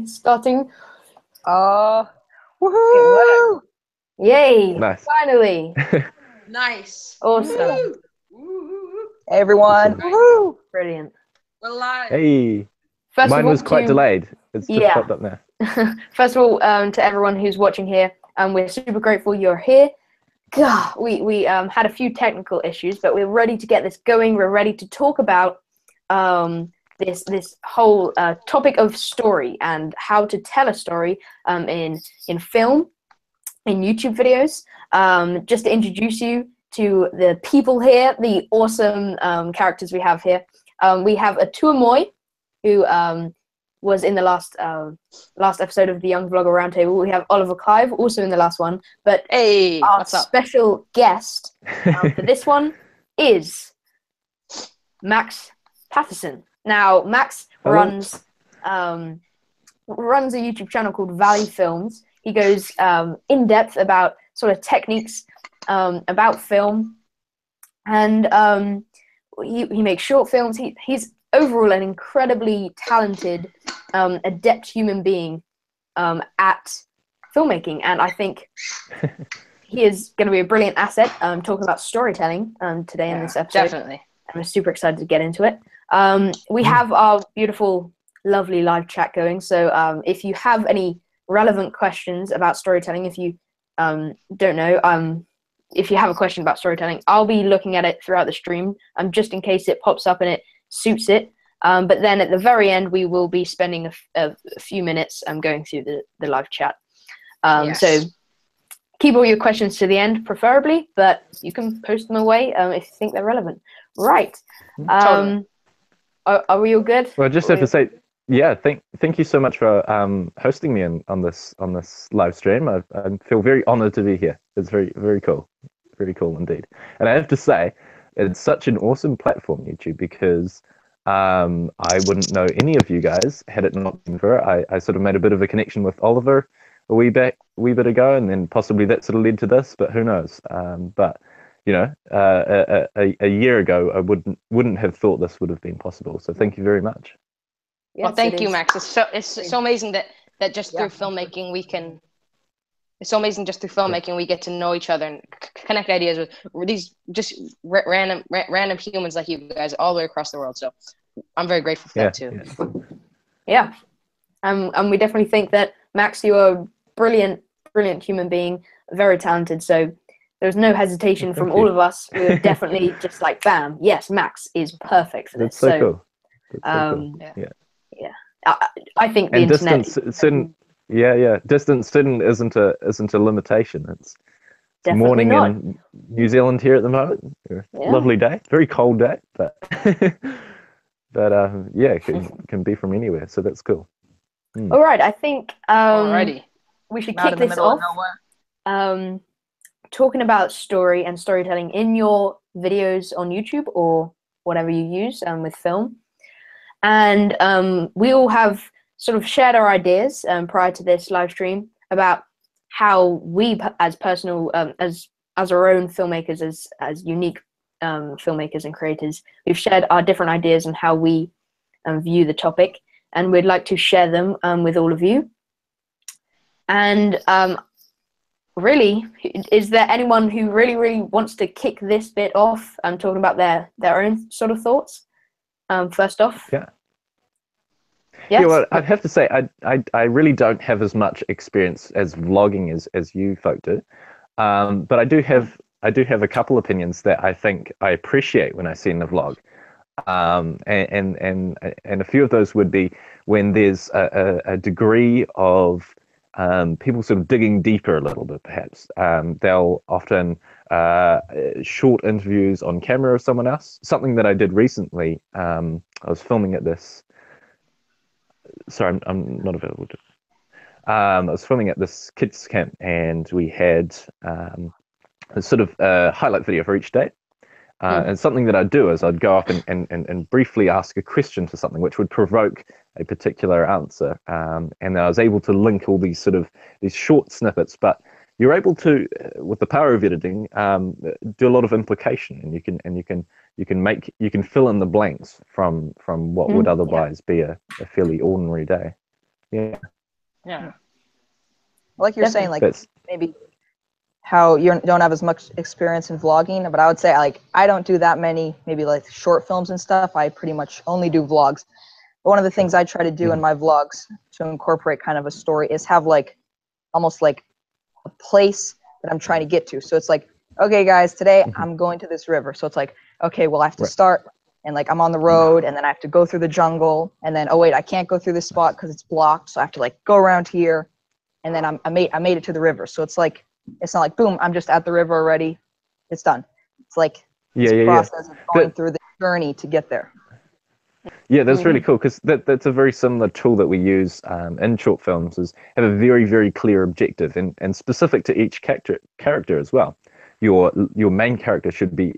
Starting. Woohoo! Yay! Nice. Finally. Nice. Awesome. Woo. Hey everyone. Awesome. Woohoo! Brilliant. We're live. Hey, First mine of all, was quite delayed. It's just Yeah. popped up now. First of all, to everyone who's watching here, we're super grateful you're here. God, we had a few technical issues, but we're ready to get this going. We're ready to talk about this whole topic of story and how to tell a story in film, in YouTube videos. Just to introduce you to the people here, the awesome characters we have here. We have Atua Moy, who was in the last episode of the Young Vlogger Roundtable. We have Oliver Clive, also in the last one. But Hey, our what's up? special guest for this one is Max Patterson. Now, Max runs a YouTube channel called Valley Films. He goes in depth about sort of techniques about film, and he makes short films. He's overall an incredibly talented, adept human being at filmmaking, and I think he is going to be a brilliant asset talking about storytelling today in this episode. Definitely. I'm super excited to get into it. We have our beautiful, lovely live chat going, so if you have any relevant questions about storytelling, if you don't know, if you have a question about storytelling, I'll be looking at it throughout the stream, just in case it pops up and it suits it. But then at the very end, we will be spending a few minutes going through the live chat. Yes. So keep all your questions to the end, preferably, but you can post them away if you think they're relevant. Right. Totally. Are we all good? Well, I just have to say, yeah, thank you so much for hosting me on this live stream. I feel very honored to be here. It's very cool, indeed. And I have to say, it's such an awesome platform, YouTube, because I wouldn't know any of you guys had it not been for it. I sort of made a bit of a connection with Oliver a wee bit ago, and then possibly that sort of led to this, but who knows? But you know, a year ago, I wouldn't have thought this would have been possible. So thank you very much. Yes, Well, thank you, is. Max. It's so amazing that just through filmmaking we can. It's so amazing just through filmmaking we get to know each other and connect ideas with these just random humans like you guys all the way across the world. So I'm very grateful for that too. Yeah. And we definitely think that, Max, you are a brilliant human being, very talented. So there's no hesitation from all of us. We were definitely just like, bam, yes, Max is perfect for this. That's so cool. That's so cool. Yeah. I think the and internet. Distance isn't a limitation. It's Definitely morning not. in New Zealand here at the moment. Lovely day, very cold day, but it can be from anywhere. So that's cool. All right, I think Alrighty. we should Not kick in the this middle of off. Talking about story and storytelling in your videos on YouTube or whatever you use with film. And we all have sort of shared our ideas prior to this live stream about how we, as personal, as our own filmmakers, as unique filmmakers and creators, we've shared our different ideas on how we view the topic, and we'd like to share them with all of you. And really, is there anyone who really wants to kick this bit off and talking about their own sort of thoughts? First off. Yeah. Yes? Yeah, well, I'd have to say I really don't have as much experience as vlogging as you folk do, but I do have a couple opinions that I think I appreciate when I see in the vlog, and a few of those would be when there's a degree of people sort of digging deeper a little bit, perhaps. They'll often short interviews on camera of someone else. Something that I did recently. I was filming at this. Sorry, I'm not available. I was filming at this kids camp, and we had a sort of highlight video for each day. And something that I'd do is I'd go up and briefly ask a question to something which would provoke a particular answer. And then I was able to link all these short snippets, but you're able to, with the power of editing, do a lot of implication, and you can fill in the blanks from what would otherwise be a fairly ordinary day. Yeah, Yeah. Like you're saying, Definitely. like that's maybe how you don't have as much experience in vlogging, but I would say like I don't do that many maybe like short films and stuff. I pretty much only do vlogs. But one of the things I try to do in my vlogs to incorporate kind of a story is have like almost like a place that I'm trying to get to. So it's like, okay, guys, today I'm going to this river. So it's like, okay, well, I have to Right. start, and like I'm on the road, and then I have to go through the jungle, and then oh wait, I can't go through this spot because it's blocked, so I have to like go around here, and then I made it to the river. So it's like it's not like boom, I'm just at the river already, it's done. It's like this process of going through the journey to get there. Yeah, that's really cool because that's a very similar tool that we use in short films. Is have a very, very clear objective and specific to each character as well. Your main character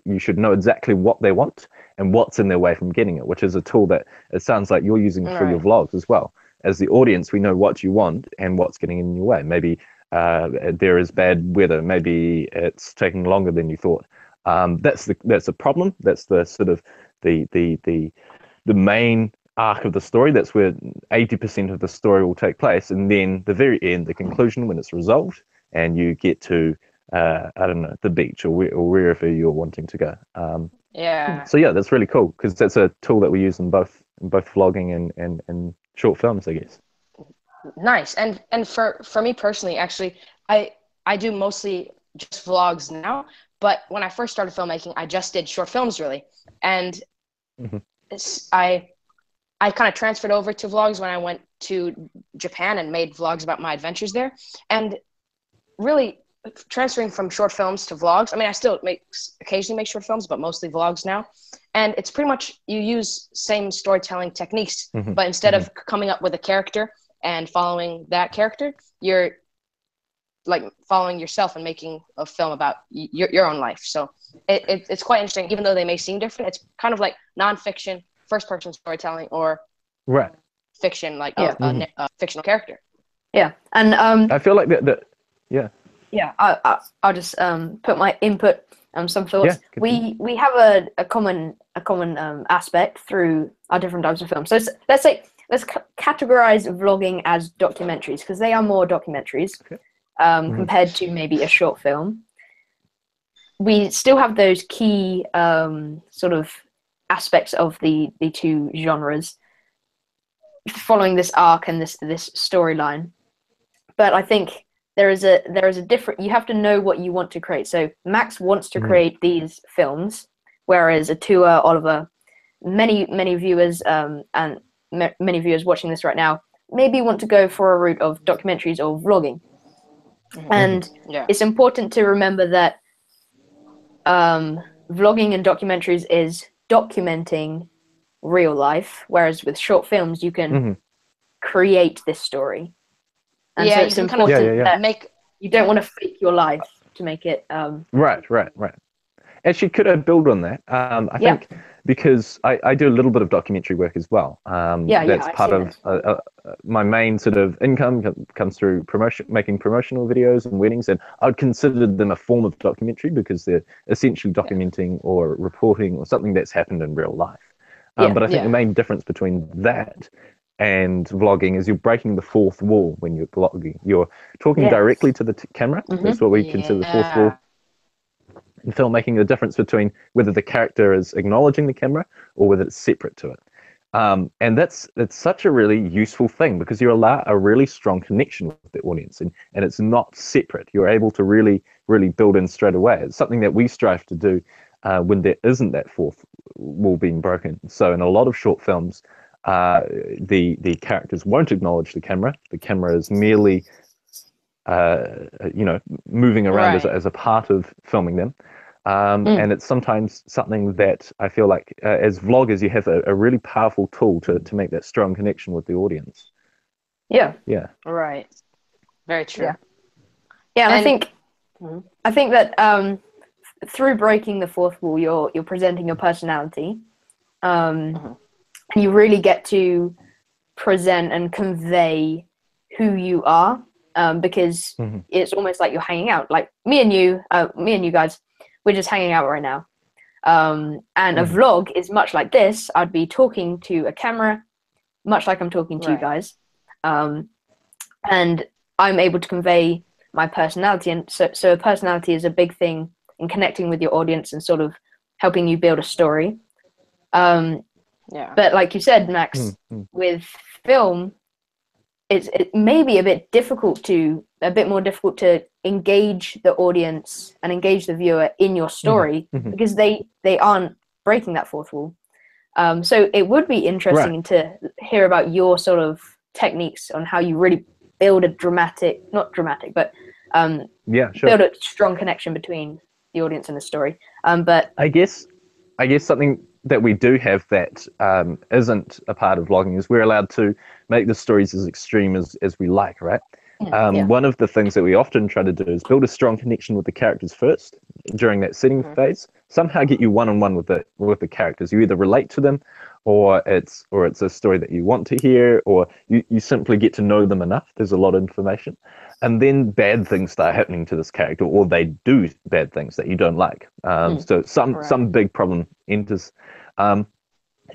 you should know exactly what they want and what's in their way from getting it, which is a tool that it sounds like you're using for your vlogs as well. As the audience, we know what you want and what's getting in your way. Maybe there is bad weather. Maybe it's taking longer than you thought. That's a problem. That's the sort of the main arc of the story. That's where 80% of the story will take place, and then the very end, the conclusion, when it's resolved, and you get to I don't know, the beach or wherever you're wanting to go. Yeah. So yeah, that's really cool because that's a tool that we use in both vlogging and short films, I guess. Nice. And for me personally, actually, I do mostly just vlogs now. But when I first started filmmaking, I just did short films really, and I kind of transferred over to vlogs when I went to Japan and made vlogs about my adventures there. And really transferring from short films to vlogs, I mean, I still occasionally make short films, but mostly vlogs now. And it's pretty much, you use same storytelling techniques, but instead of coming up with a character and following that character, you're like following yourself and making a film about your own life. So it's quite interesting, even though they may seem different. It's kind of like nonfiction, first-person storytelling, or fiction, like a fictional character. Yeah, and I feel like that. Yeah, I'll just put my input some thoughts. Yeah, we have a common aspect through our different types of films. So let's categorize vlogging as documentaries because they are more documentaries compared to maybe a short film. We still have those key sort of aspects of the two genres following this arc and this storyline, but I think there is a different, you have to know what you want to create. So Max wants to create these films, whereas Atua, Oliver, many viewers and many viewers watching this right now maybe want to go for a route of documentaries or vlogging. And it's important to remember that vlogging and documentaries is documenting real life, whereas with short films you can create this story. And so it's important that you don't want to fake your life to make it. Right. Actually, could I build on that? I think because I do a little bit of documentary work as well. That's part of my main sort of income comes through making promotional videos and weddings, and I would consider them a form of documentary because they're essentially documenting or reporting or something that's happened in real life. But I think the main difference between that and vlogging is you're breaking the fourth wall when you're vlogging. You're talking directly to the camera. That's what we consider the fourth wall. In filmmaking, the difference between whether the character is acknowledging the camera or whether it's separate to it. And that's such a really useful thing because you allow a really strong connection with the audience and it's not separate. You're able to really, really build in straight away. It's something that we strive to do when there isn't that fourth wall being broken. So in a lot of short films, the characters won't acknowledge the camera. The camera is merely moving around as a part of filming them. And it's sometimes something that I feel like as vloggers, you have a really powerful tool to make that strong connection with the audience. Yeah. Right. Very true. Yeah, and I think that through breaking the fourth wall, you're presenting your personality. You really get to present and convey who you are, because it's almost like you're hanging out. Like me and you guys, we're just hanging out right now. And a vlog is much like this. I'd be talking to a camera, much like I'm talking to you guys. and I'm able to convey my personality, and so a personality is a big thing in connecting with your audience and sort of helping you build a story. Yeah. But like you said, Max, with film, it may be a bit more difficult to engage the audience and engage the viewer in your story because they aren't breaking that fourth wall. So it would be interesting to hear about your sort of techniques on how you really build a not dramatic, but build a strong connection between the audience and the story. But I guess something that we do have that isn't a part of vlogging is we're allowed to make the stories as extreme as we like, right? One of the things that we often try to do is build a strong connection with the characters first during that setting phase. Somehow get you one-on-one with the characters. You either relate to them, or it's a story that you want to hear, or you simply get to know them enough. There's a lot of information, and then bad things start happening to this character, or they do bad things that you don't like. So some big problem enters, and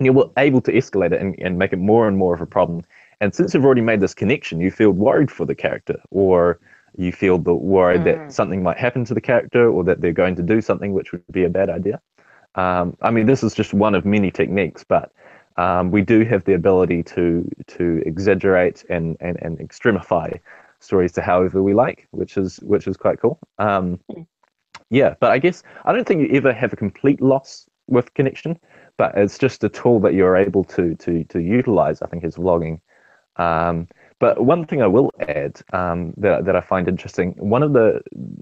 you're able to escalate it and make it more and more of a problem. And since you've already made this connection, you feel worried for the character, or you feel worried that something might happen to the character, or that they're going to do something which would be a bad idea. I mean, this is just one of many techniques, but we do have the ability to exaggerate and extremify stories to however we like, which is quite cool. Yeah, but I guess I don't think you ever have a complete loss with connection, but it's just a tool that you're able to utilize, I think, is vlogging. But one thing I will add that I find interesting,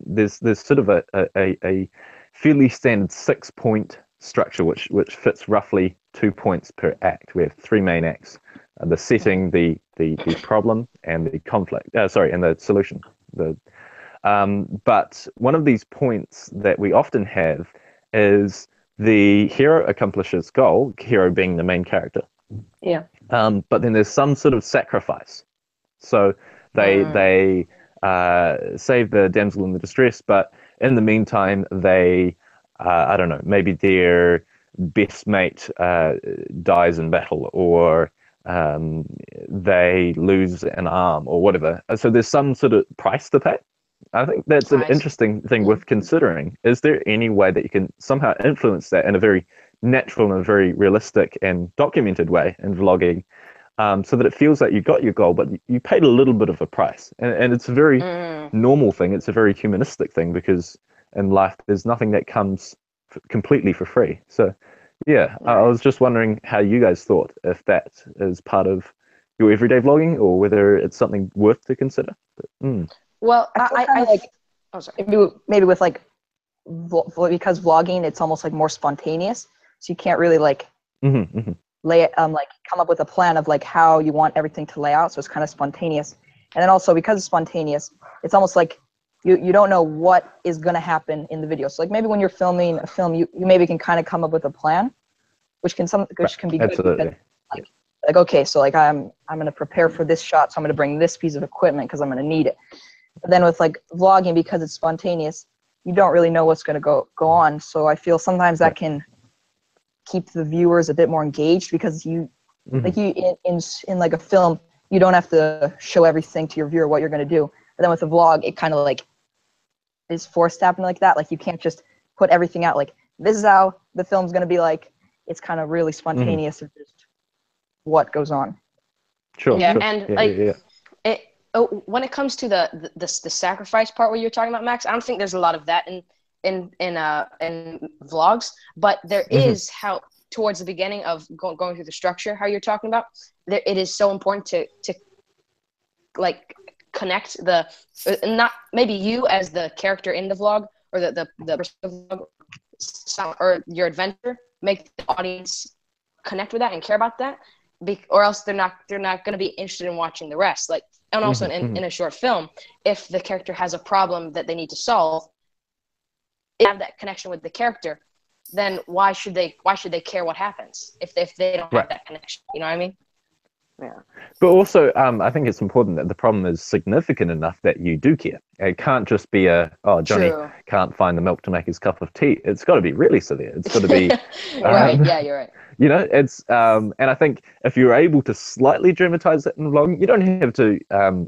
there's sort of a fairly standard 6-point structure which fits roughly 2 points per act. We have 3 main acts: the setting, the problem, and the conflict. And the solution. But one of these points that we often have is the hero accomplishes goal, hero being the main character. Yeah. But then there's some sort of sacrifice. So they save the damsel in the distress, but in the meantime, they, I don't know, maybe their best mate dies in battle, or they lose an arm, or whatever. So there's some sort of price to pay. I think that's an interesting thing worth considering. Is there any way that you can somehow influence that in a very natural and a very realistic and documented way in vlogging, so that it feels like you got your goal, but you paid a little bit of a price? And it's a very normal thing. It's a very humanistic thing, because in life there's nothing that comes completely for free. So yeah, I was just wondering how you guys thought, if that is part of your everyday vlogging, or whether it's something worth to consider. Well, I like, oh, sorry. maybe with like, because vlogging, it's almost like more spontaneous, so you can't really like lay it, like come up with a plan of like how you want everything to lay out. So it's kind of spontaneous, and then also because it's spontaneous, it's almost like you don't know what is going to happen in the video. So like maybe when you're filming a film, you maybe can kind of come up with a plan, which can be good. Absolutely. Because, like okay, so like I'm going to prepare for this shot, so I'm going to bring this piece of equipment because I'm going to need it. But then with like vlogging, because it's spontaneous, you don't really know what's going to go on. So I feel sometimes that can keep the viewers a bit more engaged, because you like in like a film, you don't have to show everything to your viewer what you're going to do. But then with a vlog, it kind of like is forced to happen like that. Like you can't just put everything out like this is how the film's going to be like. It's kind of really spontaneous of just what goes on. Sure. Yeah, sure. and when it comes to the sacrifice part where you're talking about, Max, I don't think there's a lot of that in vlogs, but there is how towards the beginning of going through the structure, how you're talking about, it is so important to like connect not maybe you as the character in the vlog, or the person of the vlog, or your adventure, make the audience connect with that and care about that, or else they're not going to be interested in watching the rest. Like, and also in a short film, if the character has a problem that they need to solve, have that connection with the character, then why should they care what happens if they don't have that connection? You know what I mean? Yeah. But also, I think it's important that the problem is significant enough that you do care. It can't just be Johnny True. can't find the milk to make his cup of tea. It's got to be really severe. It's got to be, Right. Yeah, you're right. you know, it's, and I think if you're able to slightly dramatize it in vlogging, you don't have to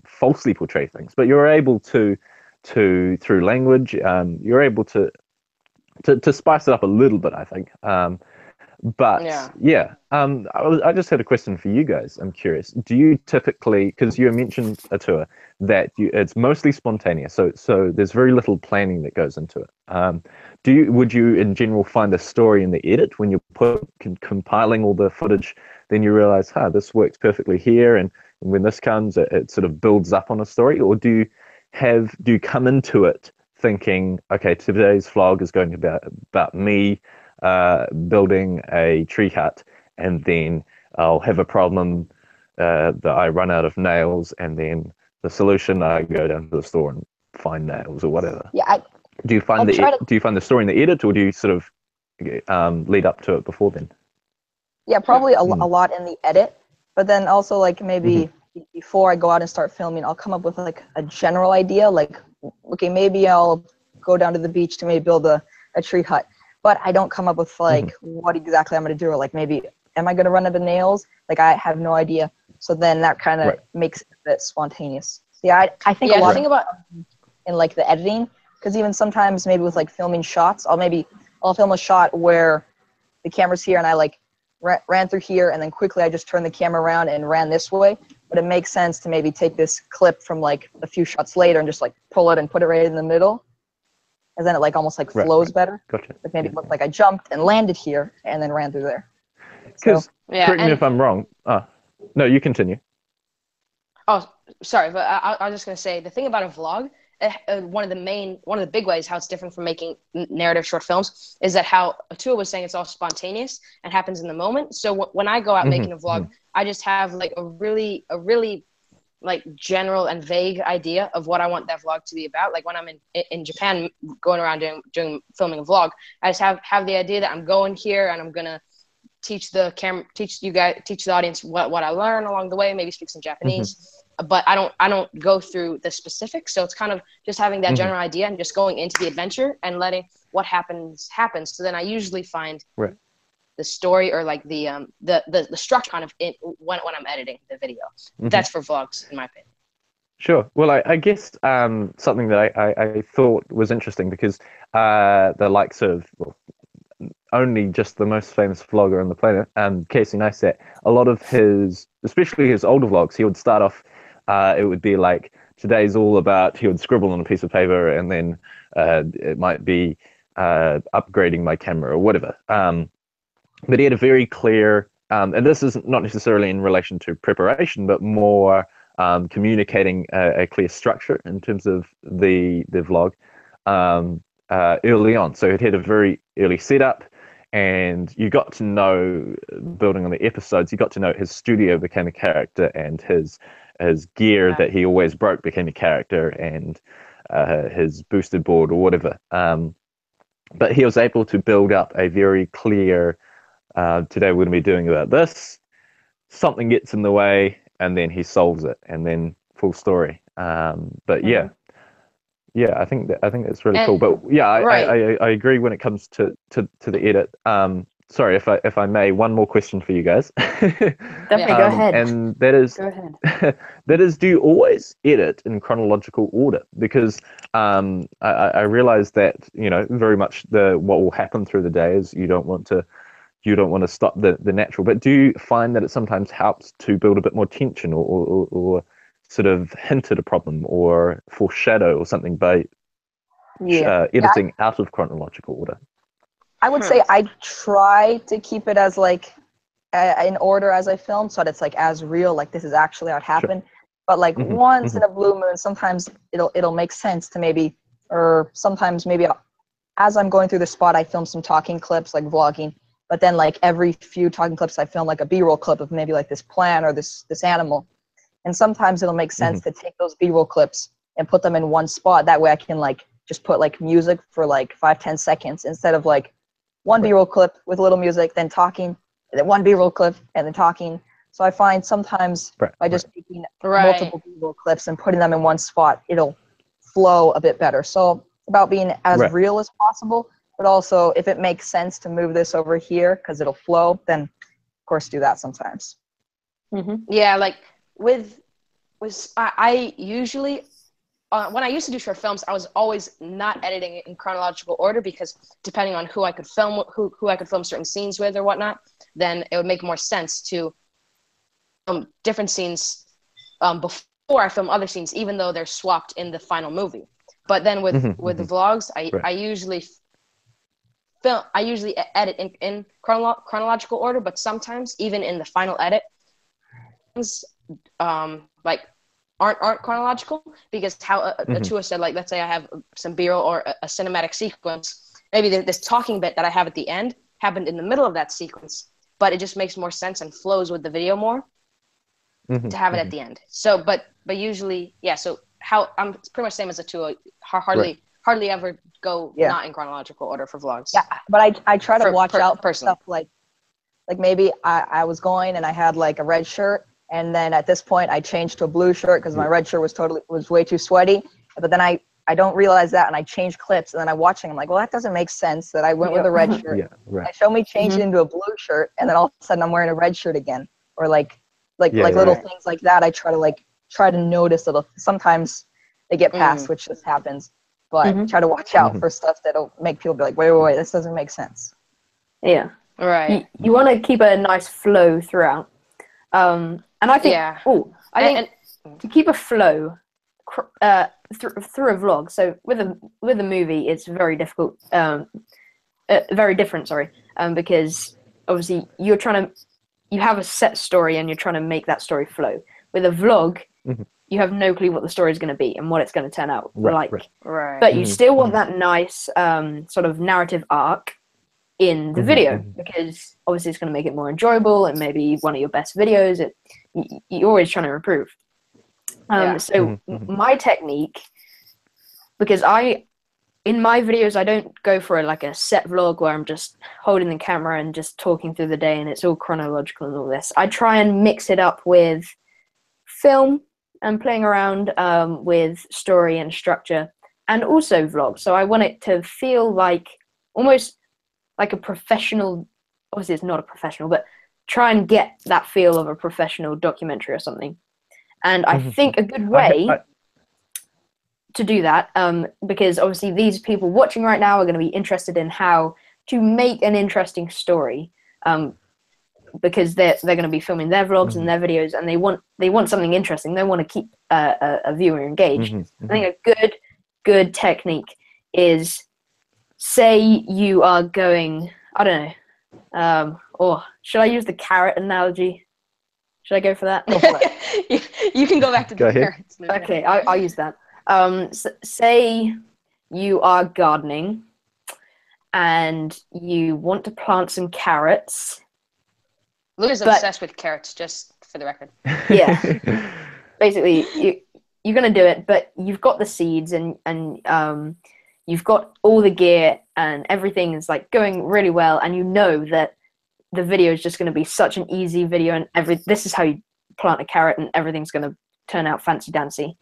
falsely portray things, but you're able to through language, you're able to spice it up a little bit, I think. But Yeah. I just had a question for you guys. I'm curious. Do you typically, because you mentioned a tour, that it's mostly spontaneous, so there's very little planning that goes into it. Would you in general find a story in the edit when you're compiling all the footage? Then you realize, this works perfectly here, and when this comes, it sort of builds up on a story, or do you come into it thinking, okay, today's vlog is going to be about me building a tree hut, and then I'll have a problem that I run out of nails, and then the solution, I go down to the store and find nails or whatever. Yeah, do you find the story in the edit, or do you sort of lead up to it before then? yeah, probably a lot in the edit, but then also like maybe before I go out and start filming, I'll come up with like a general idea, like, okay, maybe I'll go down to the beach to maybe build a tree hut. But I don't come up with like what exactly I'm going to do, or like maybe am I going to run out of nails? Like I have no idea. So then that kind of makes it a bit spontaneous. Yeah, I think a lot about in like the editing, because even sometimes maybe with like filming shots, I'll film a shot where the camera's here and I like ran through here, and then quickly I just turned the camera around and ran this way. But it makes sense to maybe take this clip from like a few shots later and just like pull it and put it right in the middle. And then it like almost like flows better. Gotcha. Like maybe it looked like I jumped and landed here and then ran through there. Because correct me if I'm wrong. No, you continue. Oh, sorry, but I was just gonna say the thing about a vlog. One of the big ways how it's different from making narrative short films is that how Atua was saying it's all spontaneous and happens in the moment. So when I go out making a vlog, I just have like a really like general and vague idea of what I want that vlog to be about. Like when I'm in Japan going around doing filming a vlog, I just have the idea that I'm going here and I'm gonna teach the audience what I learn along the way, maybe speak some Japanese. But I don't go through the specifics. So it's kind of just having that general idea and just going into the adventure and letting what happens. So then I usually find the story or like the structure kind of when I'm editing the video. That's for vlogs, in my opinion. Sure. Well, I guess something that I thought was interesting, because the likes of only just the most famous vlogger on the planet, Casey Neistat, a lot of his, especially his older vlogs, he would start off, it would be like, today's all about, he would scribble on a piece of paper, and then it might be upgrading my camera or whatever. But he had a very clear, and this is not necessarily in relation to preparation, but more communicating a clear structure in terms of the vlog early on. So it had a very early setup, and you got to know, building on the episodes, you got to know his studio became a character, and his gear that he always broke became a character, and his boosted board or whatever. But he was able to build up a very clear, today we're going to be doing about this, something gets in the way, and then he solves it, and then full story. But yeah, I think that's really cool. But yeah, I agree when it comes to the edit. Sorry, if I may, one more question for you guys. Definitely, go ahead. And that is, go ahead. That is, do you always edit in chronological order? Because I realize that, you know, very much what will happen through the day is you don't want to stop the natural. But do you find that it sometimes helps to build a bit more tension, or sort of hint at a problem or foreshadow or something by editing out of chronological order? I would say I try to keep it as like in order as I film, so that it's like as real, like this is actually how it happened. Sure. But like once in a blue moon, sometimes it'll make sense to maybe, or sometimes maybe as I'm going through the spot, I film some talking clips, like vlogging. But then like every few talking clips, I film like a B-roll clip of maybe like this plant or this animal. And sometimes it'll make sense to take those B-roll clips and put them in one spot. That way I can like just put like music for like 5-10 seconds instead of like one B-roll clip with a little music, then talking, and then one B-roll clip, and then talking. So I find sometimes Right, by just taking Right. multiple B-roll clips and putting them in one spot, it'll flow a bit better. So about being as Right. real as possible, but also if it makes sense to move this over here because it'll flow, then of course do that sometimes. Yeah, like I usually when I used to do short films, I was always not editing it in chronological order because depending on who I could film who I could film certain scenes with or whatnot, then it would make more sense to film different scenes before I film other scenes, even though they're swapped in the final movie. But then with the vlogs, I usually edit in chronological order, but sometimes even in the final edit, things like aren't chronological because how Atua said, like, let's say I have some B-roll or a cinematic sequence, maybe this talking bit that I have at the end happened in the middle of that sequence, but it just makes more sense and flows with the video more to have it at the end. So, but usually, yeah. So how I'm pretty much same as Atua. Hardly ever go not in chronological order for vlogs. Yeah, but I try to watch out for personally. stuff like maybe I was going and I had like a red shirt, and then at this point I changed to a blue shirt because my red shirt was way too sweaty. But then I don't realize that, and I change clips, and then I'm watching. I'm like, well, that doesn't make sense that I went with a red shirt. They show me change it into a blue shirt, and then all of a sudden I'm wearing a red shirt again, or like little things like that. I try to notice little. Sometimes they get past, which just happens. But try to watch out for stuff that'll make people be like, wait, this doesn't make sense. Yeah. Right. You want to keep a nice flow throughout. And I think, to keep a flow through a vlog, so with a movie, it's very difficult, very different, because obviously you have a set story and you're trying to make that story flow. With a vlog, you have no clue what the story is going to be and what it's going to turn out like. Right. But you still want that nice sort of narrative arc in the video because obviously it's going to make it more enjoyable and maybe one of your best videos. You're always trying to improve. So my technique, because in my videos I don't go for a set vlog where I'm just holding the camera and just talking through the day and it's all chronological and all this. I try and mix it up with film and playing around with story and structure and also vlog. So I want it to feel like almost like a professional, obviously it's not a professional, but try and get that feel of a professional documentary or something. And I think a good way to do that, because obviously these people watching right now are going to be interested in how to make an interesting story, because they're going to be filming their vlogs and their videos, and they want something interesting. They want to keep a viewer engaged. I think a good technique is, say you are going, I don't know, or should I use the carrot analogy? Should I go for that? You can go back to the carrots. Okay, I'll use that. Say you are gardening and you want to plant some carrots. Luna's obsessed with carrots, just for the record. Yeah. Basically, you're going to do it, but you've got the seeds and you've got all the gear and everything is going really well, and you know that the video is just going to be such an easy video and this is how you plant a carrot and everything's going to turn out fancy dancy.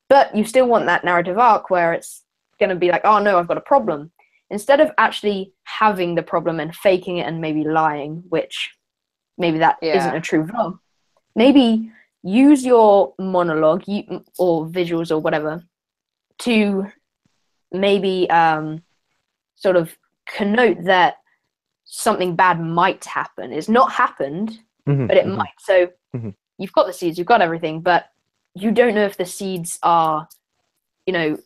But you still want that narrative arc where it's going to be like, oh no, I've got a problem. Instead of actually having the problem and faking it and maybe lying, which maybe that isn't a true vlog, maybe use your monologue or visuals or whatever to maybe sort of connote that something bad might happen. It's not happened, but it might. So you've got the seeds, you've got everything, but you don't know if the seeds are, you've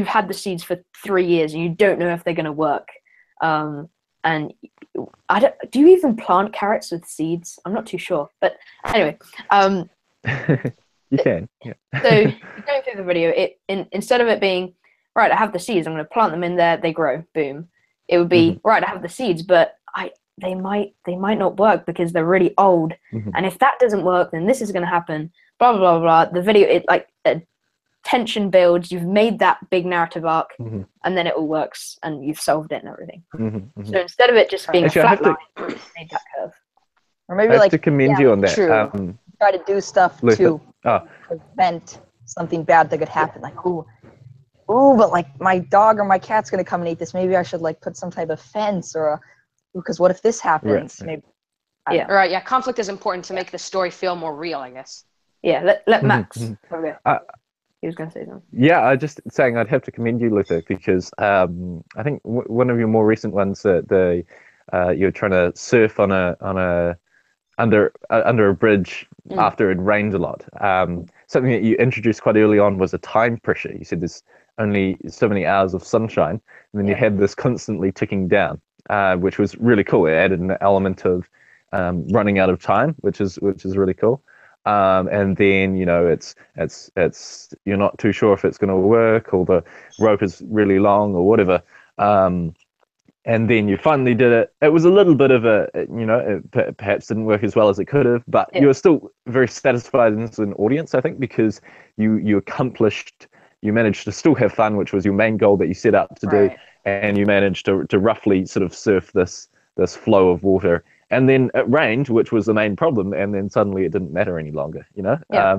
had the seeds for 3 years and you don't know if they're going to work. And do you even plant carrots with seeds? I'm not too sure, but anyway. You can, yeah. So you're going through the video, instead of it being, right, I have the seeds, I'm going to plant them in there, they grow, boom. It would be, right, I have the seeds, but they might not work because they're really old. And if that doesn't work, then this is going to happen, blah, blah, blah, blah. The video, tension builds, you've made that big narrative arc, and then it all works, and you've solved it and everything. So instead of it just being a flat line, you made that curve. Or maybe I have like to commend you on that. True. try to do stuff Luther. to Oh, prevent something bad that could happen. Like, ooh, but like my dog or my cat's gonna come and eat this. Maybe I should like put some type of fence or because what if this happens? Right. Maybe. Yeah. Right. Yeah. Conflict is important to make the story feel more real, I guess. Yeah, let Max. mhm. Okay. Uh, He was going to say something. Yeah, I just saying I'd have to commend you, Luther, because I think one of your more recent ones, you're trying to surf on a under a bridge after it rained a lot. Something that you introduced quite early on was a time pressure. You said there's only so many hours of sunshine, and then you had this constantly ticking down, which was really cool. It added an element of running out of time, which is really cool. And then it's you're not too sure if it's going to work, or the rope is really long or whatever. And then you finally did it. It was a little bit of it perhaps didn't work as well as it could have, but you were still very satisfied as an audience, I think, because you managed to still have fun, which was your main goal that you set out to do, and you managed to roughly sort of surf this flow of water. And then it rained, which was the main problem, and then suddenly it didn't matter any longer,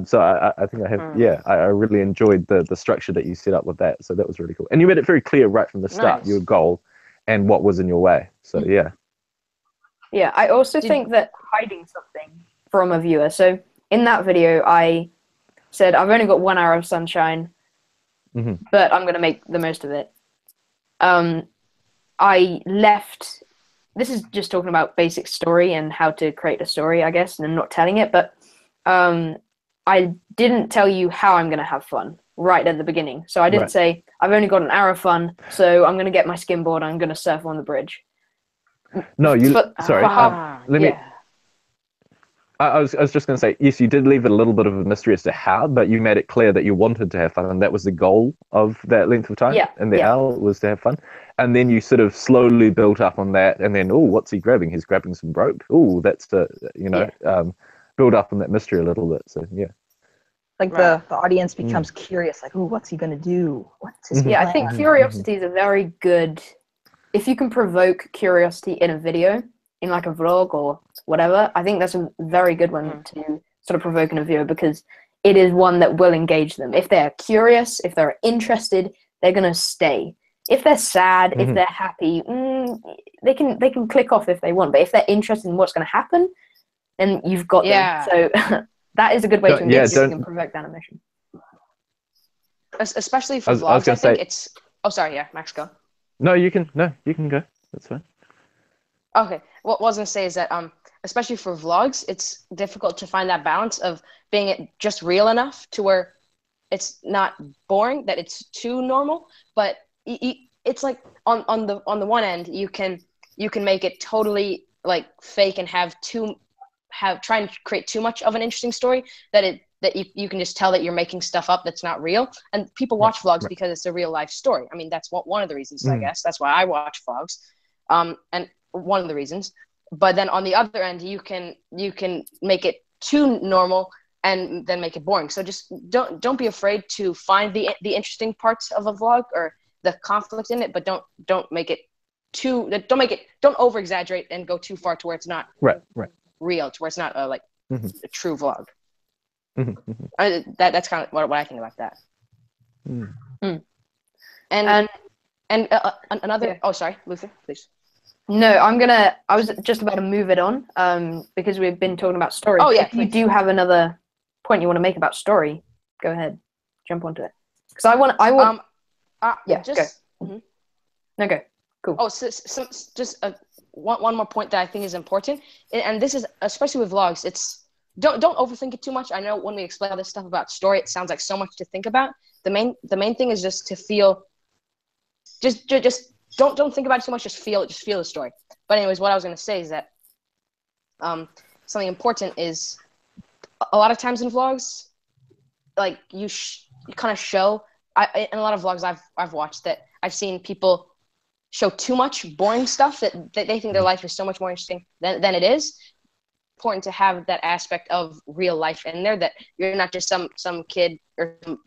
So I think I really enjoyed the structure that you set up with that. So that was really cool. And you made it very clear right from the start, your goal and what was in your way. So yeah. Yeah, I also think that hiding something from a viewer. So in that video, I said, I've only got 1 hour of sunshine, but I'm going to make the most of it. I left... This is just talking about basic story and how to create a story, I guess, and not telling it. But I didn't tell you how I'm going to have fun right at the beginning. So I didn't say, I've only got an hour of fun, so I'm going to get my skimboard, I'm going to surf on the bridge. No, sorry. Let me... I was just going to say, yes, you did leave it a little bit of a mystery as to how, but you made it clear that you wanted to have fun, and that was the goal of that length of time. And the hour was to have fun. And then you sort of slowly built up on that, and then, what's he grabbing? He's grabbing some rope. That's build up on that mystery a little bit. So, yeah. Like the audience becomes curious, like, what's he going to do? What's his plan? I think curiosity is a very good... If you can provoke curiosity in a video, in like a vlog or whatever, I think that's a very good one to sort of provoke in a viewer, because it is one that will engage them. If they're curious, if they're interested, they're going to stay. If they're sad, if they're happy, they can click off if they want. But if they're interested in what's going to happen, then you've got them. So that is a good way to engage you and provoke that emotion. Especially for vlogs, I think it's... Oh, sorry, Max, go. No, you can go. That's fine. Okay, what I was going to say is that especially for vlogs, it's difficult to find that balance of being just real enough to where it's not boring, that it's too normal, but it's like on the one end, you can make it totally like fake and try and create too much of an interesting story that you can just tell that you're making stuff up that's not real. And people watch vlogs because it's a real life story. I mean, that's one of the reasons, I guess. That's why I watch vlogs. And one of the reasons. But then on the other end, you can make it too normal and then make it boring. So just don't be afraid to find the interesting parts of a vlog or the conflict in it, but don't over exaggerate and go too far to where it's not real, to where it's not a true vlog. That's kind of what I think about that. And another. Oh, sorry, Luther, please. No, I was just about to move it on, because we've been talking about story. Oh yeah. If you do have another point you want to make about story, go ahead, jump onto it. Because I want. Go. No, go. Cool. Oh, so just one more point that I think is important, and this is especially with vlogs. It's don't overthink it too much. I know when we explain all this stuff about story, it sounds like so much to think about. The main thing is just to feel. Just don't think about it too much. Just feel the story. But anyways, what I was going to say is that something important is a lot of times in vlogs, like you kind of show. In a lot of vlogs I've watched that I've seen people show too much boring stuff that they think their life is so much more interesting than it is. Important to have that aspect of real life in there, that you're not just some kid or some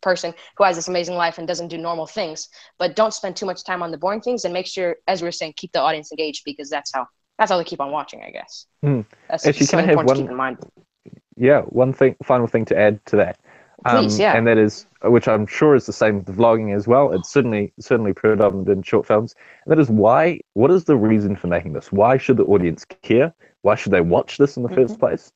person who has this amazing life and doesn't do normal things, but don't spend too much time on the boring things, and make sure, as we were saying, keep the audience engaged, because that's how that's how they keep on watching, I guess. Hmm. That's Actually, can I something have important to one? keep in mind. Yeah, final thing to add to that. Please, yeah. And that is, which I'm sure is the same with vlogging as well. It's certainly predominant in short films. And that is why. What is the reason for making this? Why should the audience care? Why should they watch this in the first place?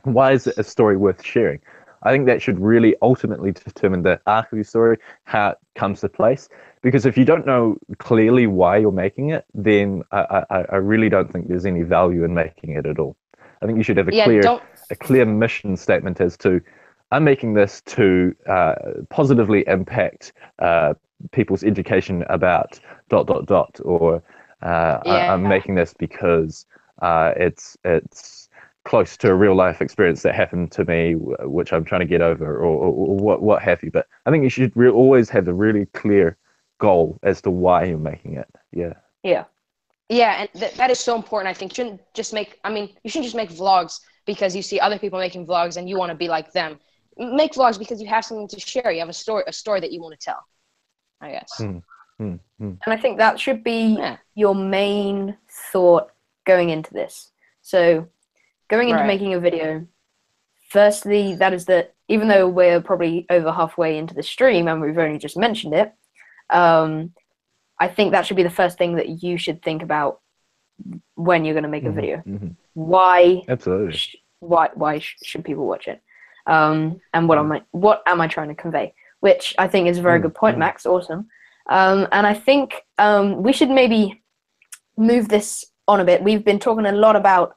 Why is it a story worth sharing? I think that should really ultimately determine the arc of your story, how it comes to place. Because if you don't know clearly why you're making it, then I really don't think there's any value in making it at all. I think you should have a clear mission statement as to, I'm making this to positively impact people's education about ... or I'm making this because it's close to a real life experience that happened to me, which I'm trying to get over, or what have you. But I think you should always have a really clear goal as to why you're making it. Yeah. Yeah, and that is so important. I think you shouldn't just make vlogs because you see other people making vlogs and you want to be like them. Make vlogs because you have something to share. You have a story that you want to tell, I guess. And I think that should be your main thought going into this. So going into making a video, firstly, that is that even though we're probably over halfway into the stream and we've only just mentioned it, I think that should be the first thing that you should think about when you're going to make a video. Why? Absolutely. Why should people watch it? And what am I trying to convey? Which I think is a very good point, Max. Awesome. And I think we should maybe move this on a bit. We've been talking a lot about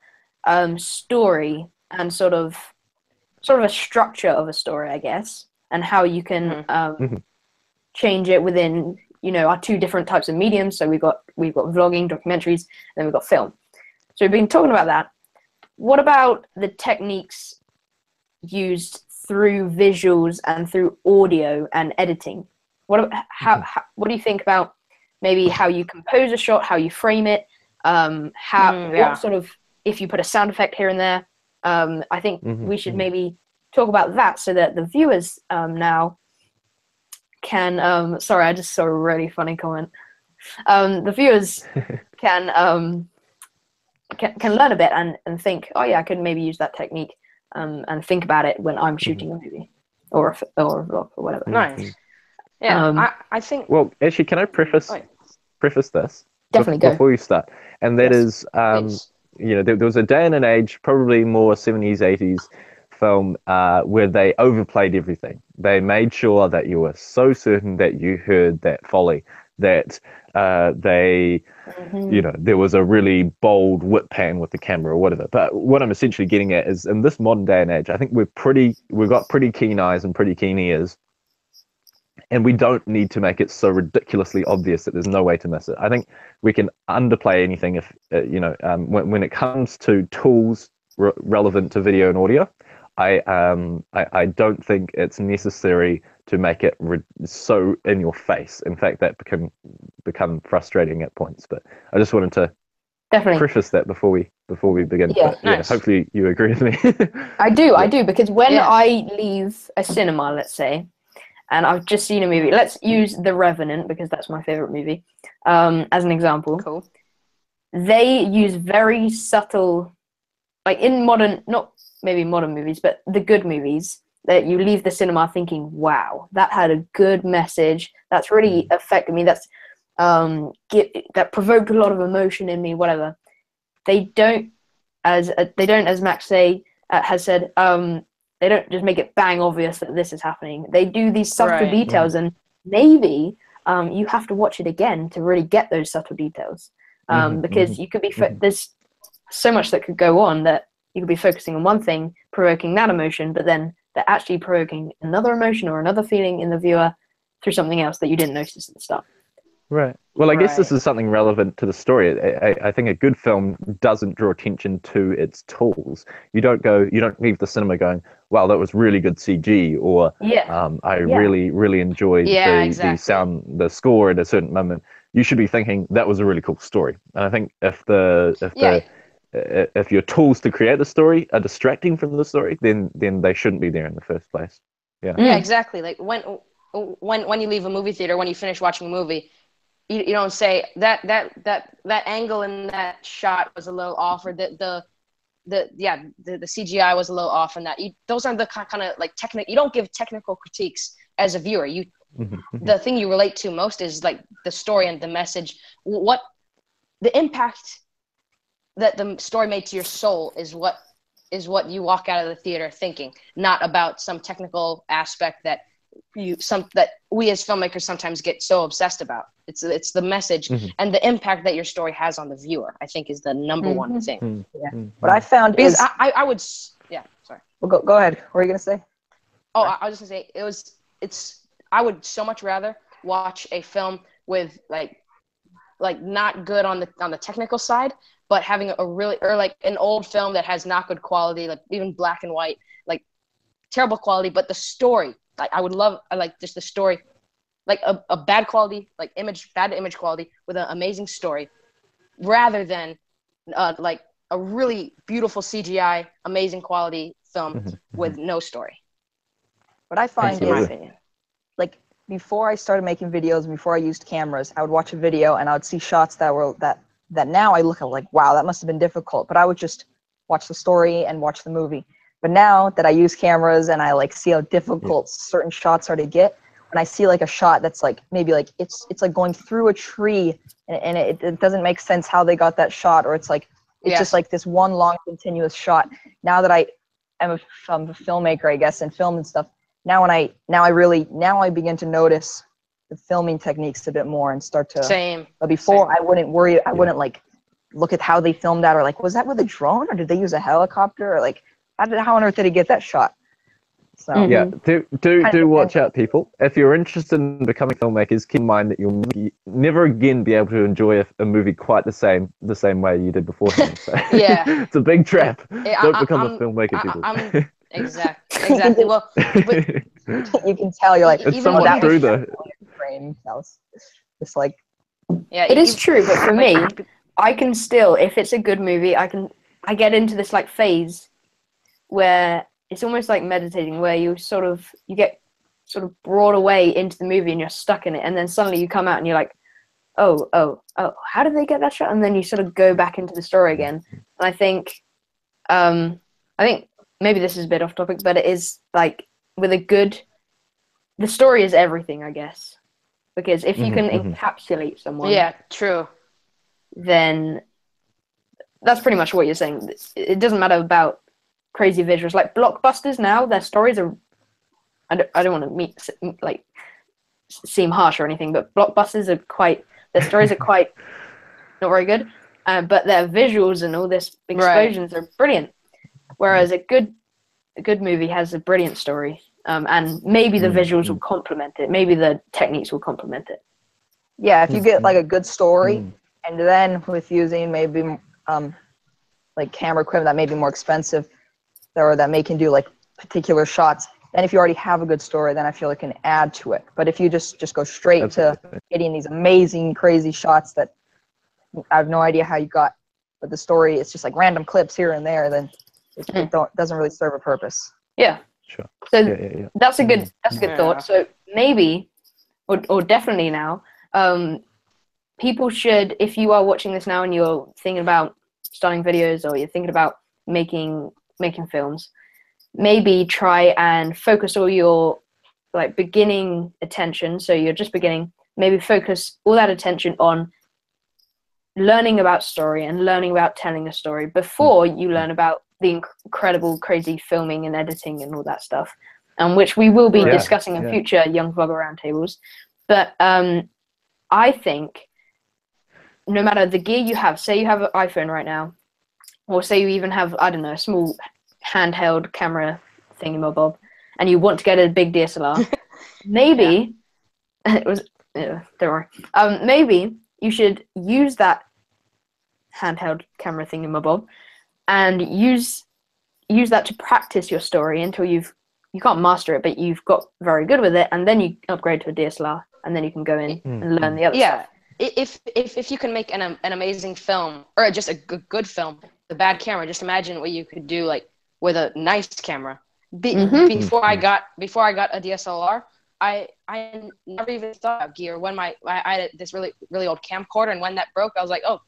story and sort of a structure of a story, I guess, and how you can change it within our two different types of mediums. So we've got vlogging, documentaries, and then we've got film. So we've been talking about that. What about the techniques used through visuals and through audio and editing? What do you think about maybe how you compose a shot, how you frame it, what sort of, if you put a sound effect here and there? I think we should maybe talk about that so that the viewers now can sorry, I just saw a really funny comment. The viewers can learn a bit and think, oh yeah, I could maybe use that technique and think about it when I'm shooting a movie or a vlog or whatever. Nice. Yeah, I think. Well, actually, can I preface this definitely go before you start? And that is, there was a day and an age, probably more 70s, 80s film where they overplayed everything. They made sure that you were so certain that you heard that Foley, that there was a really bold whip pan with the camera or whatever. But what I'm essentially getting at is, in this modern day and age, I think we've got pretty keen eyes and pretty keen ears, and we don't need to make it so ridiculously obvious that there's no way to miss it. I think we can underplay anything if when it comes to tools relevant to video and audio. I don't think it's necessary to make it so in your face. In fact, that become frustrating at points. But I just wanted to preface that before we begin. Yeah, but, nice. Hopefully you agree with me. I do, because when I leave a cinema, let's say, and I've just seen a movie, let's use The Revenant because that's my favorite movie as an example. Cool. They use very subtle, like in modern, not maybe modern movies, but the good movies, that you leave the cinema thinking, wow, that had a good message. That's really affected me. That's that provoked a lot of emotion in me, whatever. They don't, as Max has said, they don't just make it bang obvious that this is happening. They do these subtle details, and maybe you have to watch it again to really get those subtle details. Because you could be there's so much that could go on that you could be focusing on one thing, provoking that emotion, but then they're actually provoking another emotion or another feeling in the viewer through something else that you didn't notice at the start. Right. Well, I guess this is something relevant to the story. I think a good film doesn't draw attention to its tools. You don't leave the cinema going, wow, that was really good CG, or I really enjoyed the sound, the score at a certain moment. You should be thinking that was a really cool story. And I think if your tools to create the story are distracting from the story, then they shouldn't be there in the first place. Yeah. Yeah, exactly. Like when you leave a movie theater, when you finish watching a movie, you don't say that angle in that shot was a little off, or the CGI was a little off, and those aren't the kind of like technical. You don't give technical critiques as a viewer. The thing you relate to most is like the story and the message. What the impact that the story made to your soul is what you walk out of the theater thinking, not about some technical aspect that we as filmmakers sometimes get so obsessed about. It's the message and the impact that your story has on the viewer, I think, is the number one thing. Yeah. What I found because is I would sorry. Well, go ahead. What are you gonna say? Oh, I was just gonna say I would so much rather watch a film with like not good on the technical side, but having a really, or like an old film that has not good quality, like even black and white, like terrible quality, but the story, like I like just the story, like a bad quality, like bad image quality with an amazing story, rather than like a really beautiful CGI, amazing quality film with no story. What I find in my is, opinion, like, before I started making videos, before I used cameras, I would watch a video and I would see shots that now I look at like, wow, that must have been difficult. But I would just watch the story and watch the movie. But now that I use cameras and I like see how difficult certain shots are to get, when I see like a shot that's like maybe like it's like going through a tree and it doesn't make sense how they got that shot, or it's just like this one long continuous shot. Now that I'm a filmmaker, I guess, and film and stuff. Now I begin to notice the filming techniques a bit more and start to. Same. But before, I wouldn't worry. I wouldn't like look at how they filmed that, or like, was that with a drone, or did they use a helicopter, or like how on earth did he get that shot? So yeah, do watch out, people. If you're interested in becoming filmmakers, keep in mind that you'll never again be able to enjoy a movie quite the same way you did beforehand. So it's a big trap. Don't become a filmmaker, people. Exactly. Well, you can tell you're like it's somewhat true though. Frame. It's like it is true, but for me, I can still, if it's a good movie, I get into this like phase where it's almost like meditating, where you get sort of brought away into the movie and you're stuck in it, and then suddenly you come out and you're like, oh, how did they get that shot? And then you sort of go back into the story again. And I think maybe this is a bit off topic, but it is like the story is everything, I guess, because if you can encapsulate someone, true, then that's pretty much what you're saying. It doesn't matter about crazy visuals. Like blockbusters now, their stories are. I don't want to seem harsh or anything, but blockbusters are their stories are quite not very good, but their visuals and all this explosions are brilliant. Whereas a good movie has a brilliant story, and maybe the visuals will complement it. Maybe the techniques will complement it. Yeah, if you get like a good story, and then with using maybe like camera equipment that may be more expensive, or that can do like particular shots, then if you already have a good story, then I feel it can add to it. But if you just go straight to getting these amazing, crazy shots that I have no idea how you got, but the story is just like random clips here and there, then it doesn't really serve a purpose. Yeah. Sure. So that's a good thought. So maybe, or definitely now, people should, if you are watching this now and you're thinking about starting videos, or you're thinking about making films, maybe try and focus all your like beginning attention. So you're just beginning, maybe focus all that attention on learning about story and learning about telling a story before you learn about the incredible, crazy filming and editing and all that stuff, which we will be discussing in future Young Vlogger Roundtables. But I think no matter the gear you have, say you have an iPhone right now, or say you even have, I don't know, a small handheld camera thingy-mabob, and you want to get a big DSLR, maybe don't worry. Maybe you should use that handheld camera thingy-mabob and use that to practice your story until you can't master it, but you've got very good with it, and then you upgrade to a DSLR, and then you can go in and learn the other stuff. If you can make an amazing film, or just a good film, the bad camera, just imagine what you could do like with a nice camera. Before I got a DSLR, I never even thought of gear when I had this really old camcorder, and when that broke, I was like, oh,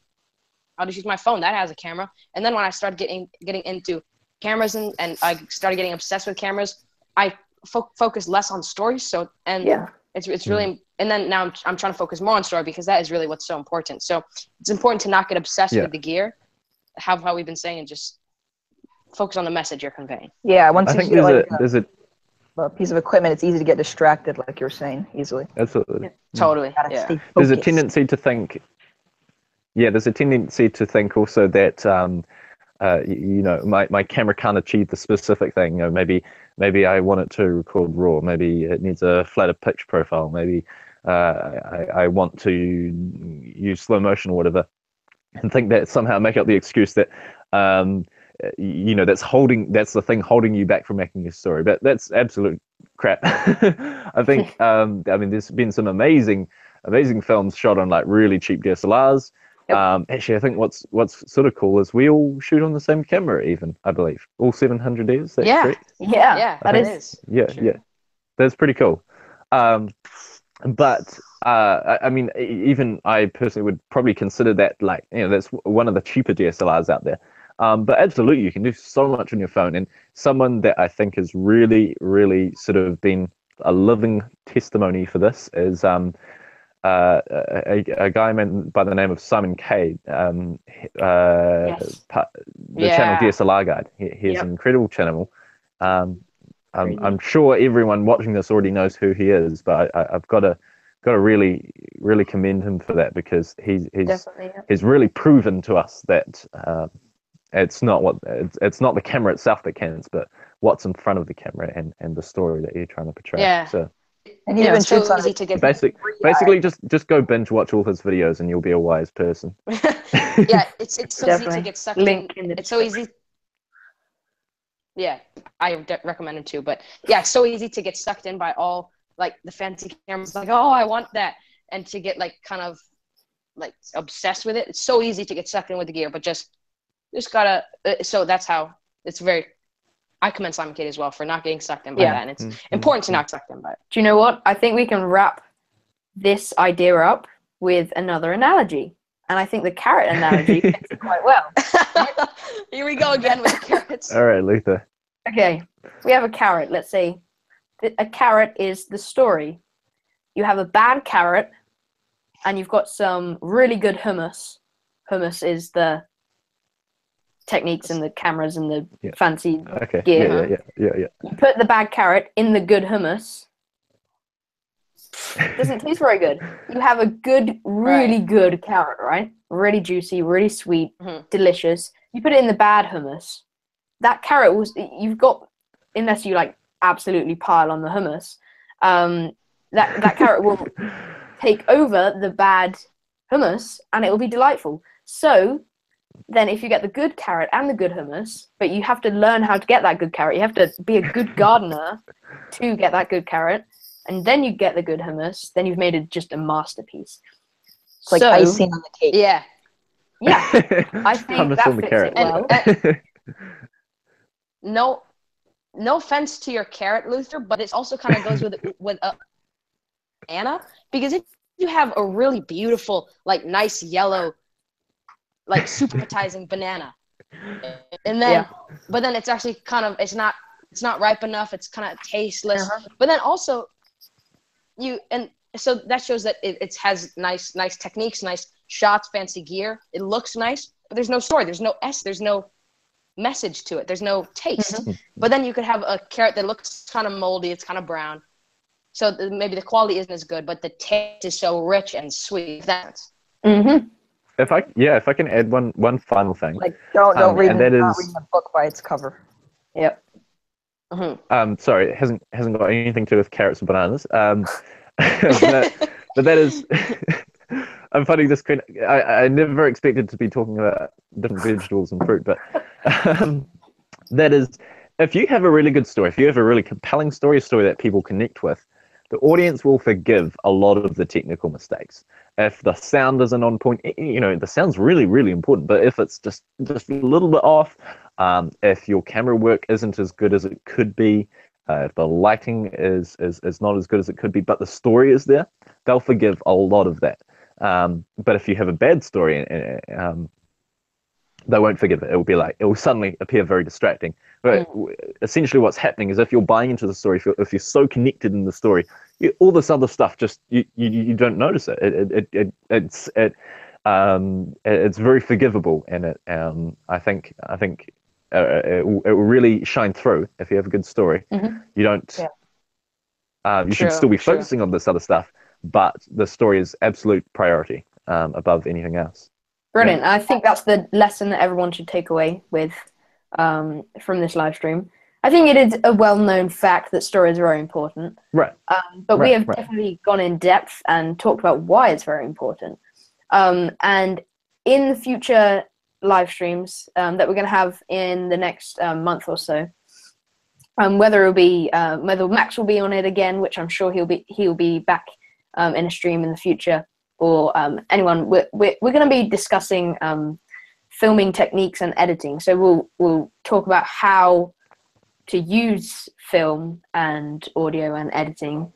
I'll just use my phone. That has a camera. And then when I started getting into cameras and I started getting obsessed with cameras, I focus less on stories. So it's really, and then now I'm trying to focus more on story because that is really what's so important. So it's important to not get obsessed with the gear, how we've been saying, and just focus on the message you're conveying. Yeah, once I you think get there's a a piece of equipment, it's easy to get distracted, like you were saying, easily. absolutely. Totally. Gotta Yeah. stay There's a focused. tendency to think. Yeah, there's a tendency to think also that you know, my camera can't achieve the specific thing. You know, maybe I want it to record raw. Maybe it needs a flatter pitch profile. Maybe I want to use slow motion or whatever, and think that somehow make up the excuse that you know, that's the thing holding you back from making a story. But that's absolute crap. I think I mean, there's been some amazing films shot on like really cheap DSLRs. Actually, I think what's sort of cool is we all shoot on the same camera, even, I believe, all 700D. Is that correct? Yeah, that is. Yeah, that's pretty cool. But I mean, even I personally would probably consider that, like, you know, that's one of the cheaper DSLRs out there. But absolutely, you can do so much on your phone. And someone that I think has really, really sort of been a living testimony for this is a guy by the name of Simon Cade, the channel DSLR Guide. He has an incredible channel. I'm sure everyone watching this already knows who he is, but I've got to really, really commend him for that, because he's really proven to us that it's not the camera itself that counts, but what's in front of the camera and the story that you're trying to portray. Yeah. So. And even so shoots on easy to get. Basically, just go binge watch all his videos, and you'll be a wise person. Yeah, it's so easy to get sucked in. It's so easy. Yeah, I recommend it too. But yeah, it's so easy to get sucked in by all like the fancy cameras. Like, oh, I want that, and to get like kind of like obsessed with it. It's so easy to get sucked in with the gear, but just gotta. So that's how it's very. I commend Simon Cade as well for not getting sucked in by that, and it's important to not get sucked in by it. Do you know what? I think we can wrap this idea up with another analogy, and I think the carrot analogy fits it quite well. Here we go again with the carrots. All right, Luther. Okay, we have a carrot. Let's say a carrot is the story. You have a bad carrot, and you've got some really good hummus. Hummus is the techniques and the cameras and the fancy gear. Yeah. You put the bad carrot in the good hummus. Doesn't taste very good. You have a good, really good carrot, right? Really juicy, really sweet, delicious. You put it in the bad hummus. That carrot you've got, unless you like absolutely pile on the hummus, that carrot will take over the bad hummus, and it will be delightful. So then if you get the good carrot and the good hummus, but you have to learn how to get that good carrot, you have to be a good gardener to get that good carrot, and then you get the good hummus, then you've made just a masterpiece. It's like icing on the cake. Yeah. I think that fits it well. No offense to your carrot, Luther, but it also kind of goes with Anna, because if you have a really beautiful, like nice yellow, like super appetizing banana, and then but then it's actually kind of it's not ripe enough, it's kind of tasteless, but then also so that shows that it has nice techniques, nice shots, fancy gear, it looks nice, but there's no story, there's no message to it, there's no taste. But then you could have a carrot that looks kind of moldy, it's kind of brown, so maybe the quality isn't as good, but the taste is so rich and sweet. That's If I can add one final thing, like don't read and that reading is the book by its cover. Yep. Sorry, it hasn't got anything to do with carrots or bananas. But that is. I'm finding this. I never expected to be talking about different vegetables and fruit, but that is, if you have a really good story, if you have a really compelling story, a story that people connect with, the audience will forgive a lot of the technical mistakes. If the sound isn't on point, you know, the sound's really, really important. But if it's just a little bit off, if your camera work isn't as good as it could be, if the lighting is not as good as it could be, but the story is there, they'll forgive a lot of that. But if you have a bad story, they won't forgive it. It will suddenly appear very distracting. But essentially, what's happening is if you're buying into the story, if you're so connected in the story, all this other stuff just you don't notice it. It's very forgivable, and I think it will really shine through if you have a good story. You don't. Yeah. You should still be focusing on this other stuff, but the story is absolute priority above anything else. Brilliant. I think that's the lesson that everyone should take away with from this live stream. I think it is a well-known fact that story is very important. Right. But we have definitely gone in depth and talked about why it's very important. And in the future live streams that we're going to have in the next month or so, whether it'll be whether Max will be on it again, which I'm sure he'll be back in a stream in the future, or anyone, we're going to be discussing filming techniques and editing. So we'll talk about how to use film and audio and editing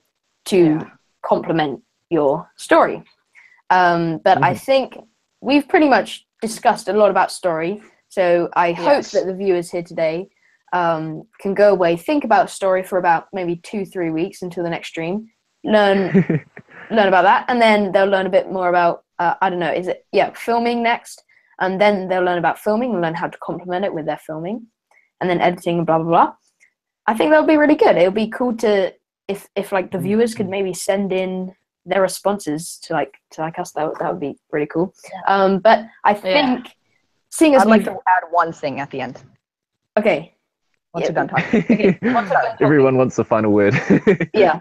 to complement your story. But I think we've pretty much discussed a lot about story. So I hope that the viewers here today can go away, think about story for about maybe 2-3 weeks until the next stream, learn about that, and then they'll learn a bit more about I don't know, filming next, and then they'll learn about filming and learn how to complement it with their filming, and then editing and blah blah blah. I think that'll be really good. It'll be cool to if like the viewers could maybe send in their responses to us. That would be really cool. But I think seeing as I'd like to add one thing at the end. Okay. Once you're done talking. Okay. Everyone wants the final word. Yeah.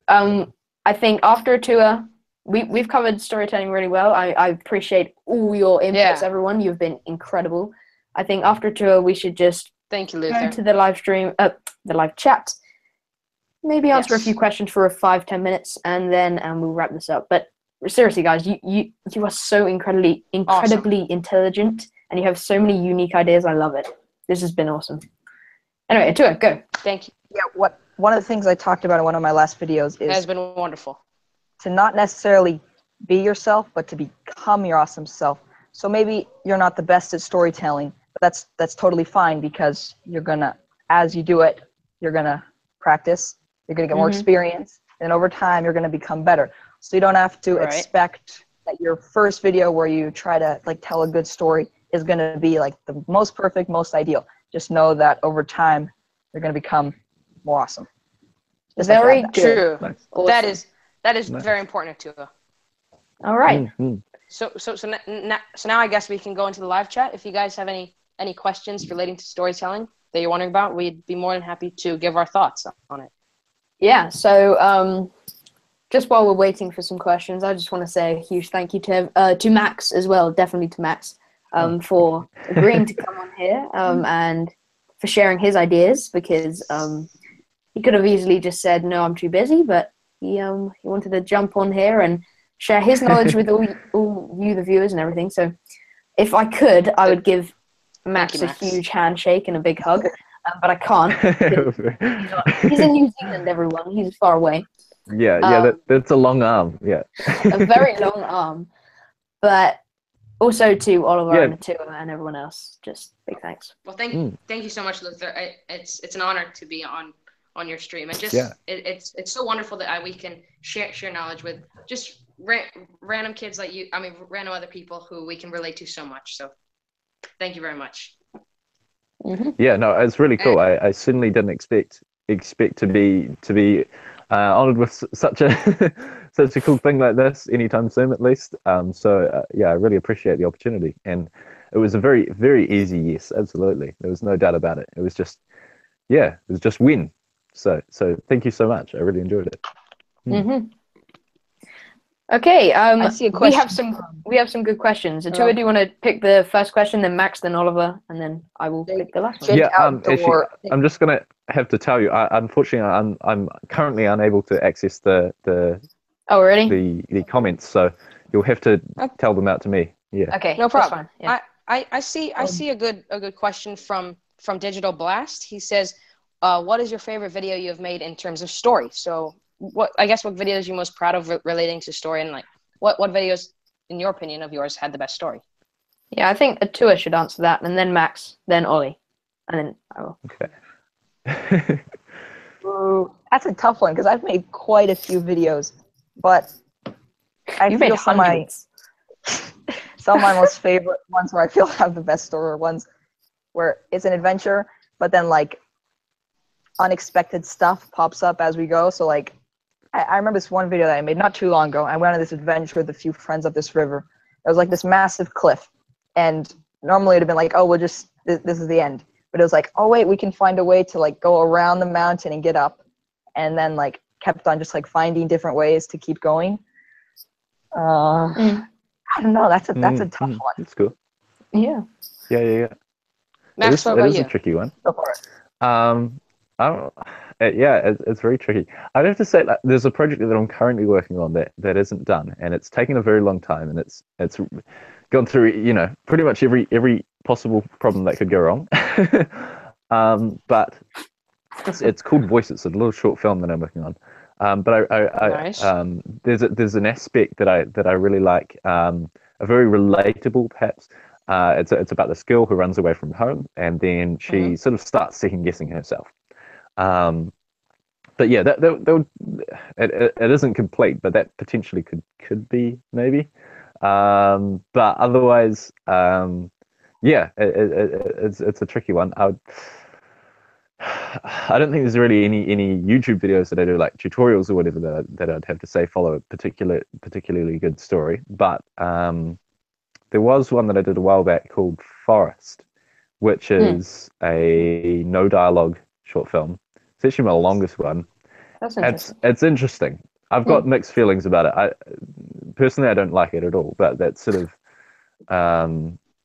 I think after a tour, we've covered storytelling really well. I appreciate all your inputs, everyone. You've been incredible. I think after a tour, we should just thank you, Luther. Go to the live stream, the live chat. Maybe answer a few questions for 5-10 minutes, and then we'll wrap this up. But seriously, guys, you are so incredibly awesome. Intelligent, and you have so many unique ideas. I love it. This has been awesome. Anyway, to it, go. Thank you. Yeah, one of the things I talked about in one of my last videos is it has been wonderful to not necessarily be yourself, but to become your awesome self. So maybe you're not the best at storytelling, but that's totally fine, because you're gonna, as you do it, you're gonna practice. You're going to get more experience, and over time, you're going to become better. So you don't have to expect that your first video where you try to tell a good story is going to be the most perfect, most ideal. Just know that over time, you're going to become more awesome. Just very true. Nice. Awesome. That is very important too. All right. So now I guess we can go into the live chat. If you guys have any questions relating to storytelling that you're wondering about, we'd be more than happy to give our thoughts on it. Yeah, so just while we're waiting for some questions, I just want to say a huge thank you to Max as well, definitely to Max, for agreeing to come on here and for sharing his ideas, because he could have easily just said, no, I'm too busy, but he wanted to jump on here and share his knowledge with all you, the viewers, and everything. So if I could, I would give Max a huge handshake and a big hug. But I can't. He's in New Zealand, everyone. He's far away. Yeah, that's a long arm. Yeah. A very long arm. But also to Oliver and Matua and everyone else, just big thanks. Well, thank you so much, Luther. It's an honor to be on your stream, and just it's so wonderful that we can share knowledge with just random kids like you. I mean, random other people who we can relate to so much. So, thank you very much. Yeah, no, it's really cool. I certainly didn't expect to be honored with such a cool thing like this anytime soon, at least. So I really appreciate the opportunity, and it was a very, very easy yes. Absolutely, there was no doubt about it. It was just win. So thank you so much. I really enjoyed it. Okay, I see a question. we have some good questions. Atua, do you want to pick the first question, then Max, then Oliver, and then I will pick the last one? Yeah, actually, I'm just gonna have to tell you. Unfortunately, I'm currently unable to access the comments, so you'll have to tell them out to me. Yeah. Okay, no problem. Yeah. I see a good question from Digital Blast. He says, what is your favorite video you have made in terms of story? So what videos are you most proud of relating to story, and like what videos, in your opinion, of yours had the best story? Yeah, I think Atua should answer that, and then Max, then Ollie, and then I will. Okay. Ooh, that's a tough one because I've made quite a few videos, but I You've made feel some hundreds. of my most favorite ones where I feel have the best story are ones where it's an adventure, but then like unexpected stuff pops up as we go. So like I remember this one video that I made not too long ago. I went on this adventure with a few friends up this river. It was like this massive cliff, and normally it'd have been like, oh, this is the end. But it was like, oh wait, we can find a way to like go around the mountain and get up, and then like kept on just like finding different ways to keep going. I don't know. That's a tough one. That's cool. Yeah. Yeah. Max, what It about is you? a tricky one. Go for it. I don't. It's very tricky. I'd have to say like, there's a project that I'm currently working on that isn't done, and it's taken a very long time, and it's gone through pretty much every possible problem that could go wrong. But it's called Voices, a little short film that I'm working on. But Nice. there's an aspect that I really like, a very relatable perhaps. It's about this girl who runs away from home, and then she sort of starts second guessing herself. But yeah, it isn't complete, but that potentially could be maybe. But otherwise, yeah, it's a tricky one. I don't think there's really any YouTube videos that I do like tutorials or whatever that I'd have to say follow a particularly good story. But there was one that I did a while back called Forest, which is a no dialogue short film. It's actually my longest one. That's interesting. It's interesting. I've got mixed feelings about it. Personally, I don't like it at all, but that's sort of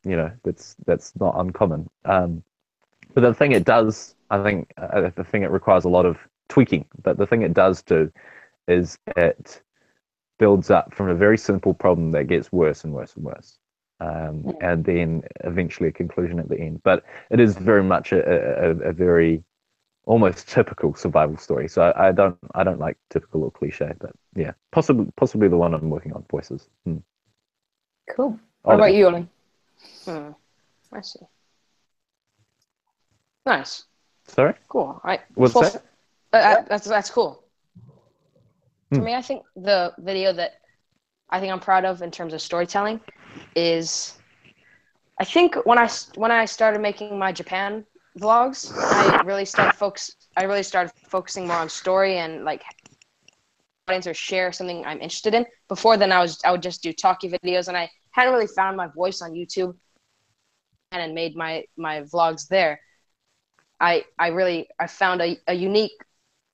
that's not uncommon. But the thing it does, I think, the thing it requires a lot of tweaking. But the thing it does do is it builds up from a very simple problem that gets worse and worse and worse, and then eventually a conclusion at the end. But it is very much a very almost typical survival story. So I don't like typical or cliche, but yeah, possibly the one I'm working on, Voices. Cool. What about you, Ollie? I see. Nice. Sorry? Cool. What's that? That's cool. For me, I think the video that I think I'm proud of in terms of storytelling is, I think when I started making my Japan vlogs, I really started focusing more on story and like audience or share something I'm interested in. Before then, I would just do talkie videos, and I hadn't really found my voice on YouTube and made my vlogs there. I found a unique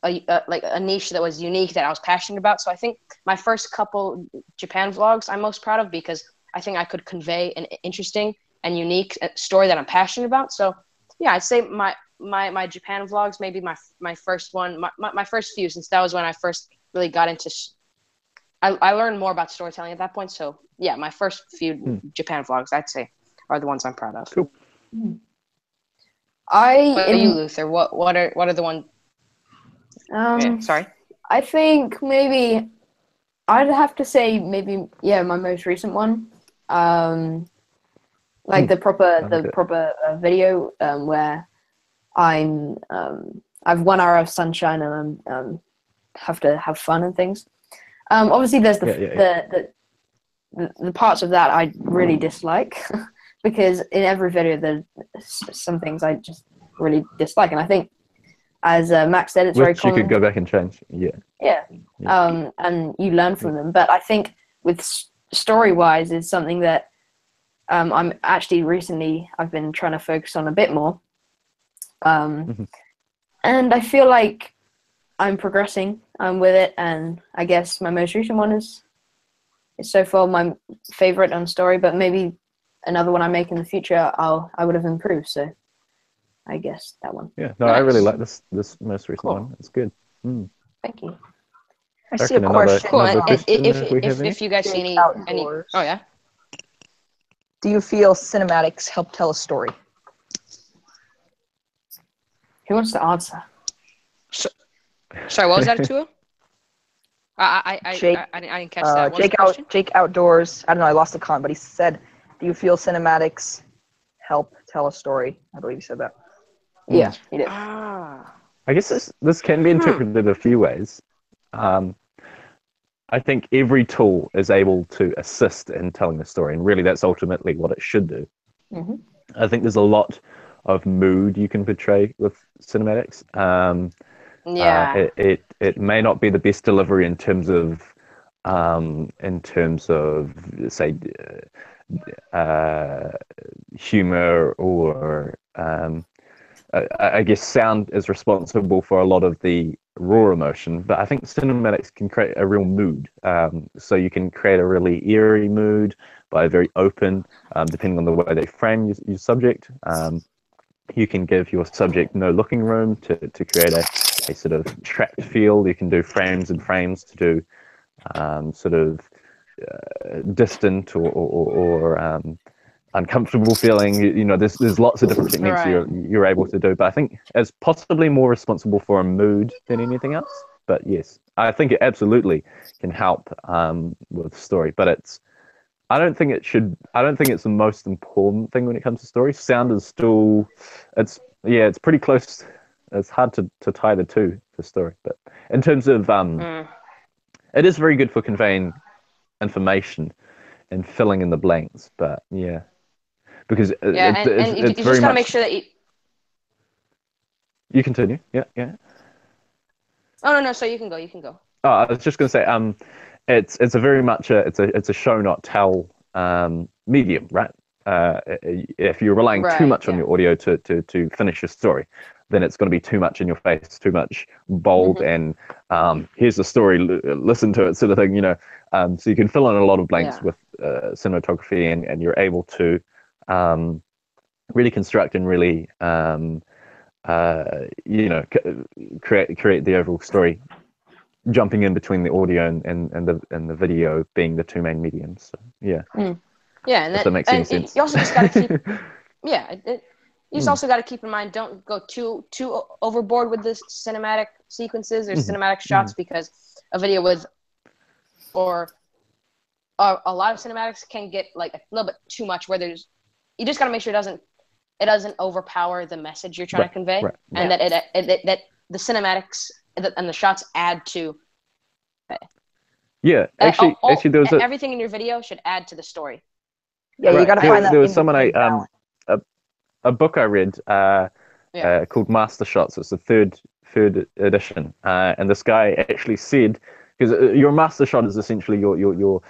like a niche that was unique that I was passionate about. So I think my first couple Japan vlogs I'm most proud of because I think I could convey an interesting and unique story that I'm passionate about. So yeah, I'd say my Japan vlogs, maybe my first one, my first few, since that was when I first really got into. I learned more about storytelling at that point. So yeah, my first few Japan vlogs, I'd say, are the ones I'm proud of. Cool. What are you, Luther? What are the ones? Sorry. I think maybe I'd have to say maybe my most recent one, like the proper video where I've 1 hour of sunshine and I'm have to have fun and things. Obviously there's the parts of that I really dislike because in every video there's some things I just really dislike, and I think as Max said, it's very common. You could go back and change. Yeah. And you learn from them. But I think with story-wise is something that I'm actually recently I've been trying to focus on a bit more. And I feel like I'm progressing with it, and I guess my most recent one is so far my favorite on story, but maybe another one I make in the future I would have improved. So I guess that one. Yeah, no, nice. I really like this most recent one. It's good. Thank you. I see a question. Cool. If you guys see any, oh yeah. Do you feel cinematics help tell a story? Who wants to answer? Sorry, what was that, Tua? I Jake, didn't catch that. What was the question? Jake Outdoors. I don't know. I lost the comment, but he said, "Do you feel cinematics help tell a story?" I believe he said that. Yeah, he did. Ah. I guess this can be interpreted a few ways. I think every tool is able to assist in telling a story, and really that's ultimately what it should do. Mhm. I think there's a lot of mood you can portray with cinematics. Yeah. It may not be the best delivery in terms of say humor or I guess sound is responsible for a lot of the raw emotion, but I think cinematics can create a real mood. So you can create a really eerie mood by very open, depending on the way they frame your subject. You can give your subject no looking room to create a sort of trapped feel. You can do frames and frames to do sort of distant or uncomfortable feeling. You know, there's lots of different techniques Right. you're able to do, but I think it's possibly more responsible for a mood than anything else. But yes, I think it absolutely can help with story, but I don't think it's the most important thing when it comes to story. Sound is still, it's pretty close. It's hard to tie the two to story, but in terms of it is very good for conveying information and filling in the blanks. But yeah, because Yeah, and you it's just very gotta make much. sure that you. You continue. Yeah, yeah. Oh no, so you can go. You can go. Oh, I was just going to say, it's a very much it's a show not tell medium, right? If you're relying too Right. much on your audio to finish your story, then it's going to be too much in your face, too much bold, and here's the story, listen to it, sort of thing, you know. So you can fill in a lot of blanks Yeah. with cinematography, and you're able to really construct and really create the overall story, jumping in between the audio and the video being the two main mediums. So yeah, Yeah, if that makes any sense. you also just gotta keep. Yeah, you just also got to keep in mind, don't go too overboard with the cinematic sequences or cinematic shots, because a video with or a lot of cinematics can get like a little bit too much, where you just got to make sure it doesn't overpower the message you're trying to convey, and that that the cinematics and the shots add to. Yeah, actually, there was everything in your video should add to the story. Yeah, you got to find that. There was someone a book I read called Master Shots. It's the third edition, and this guy actually said, because your master shot is essentially your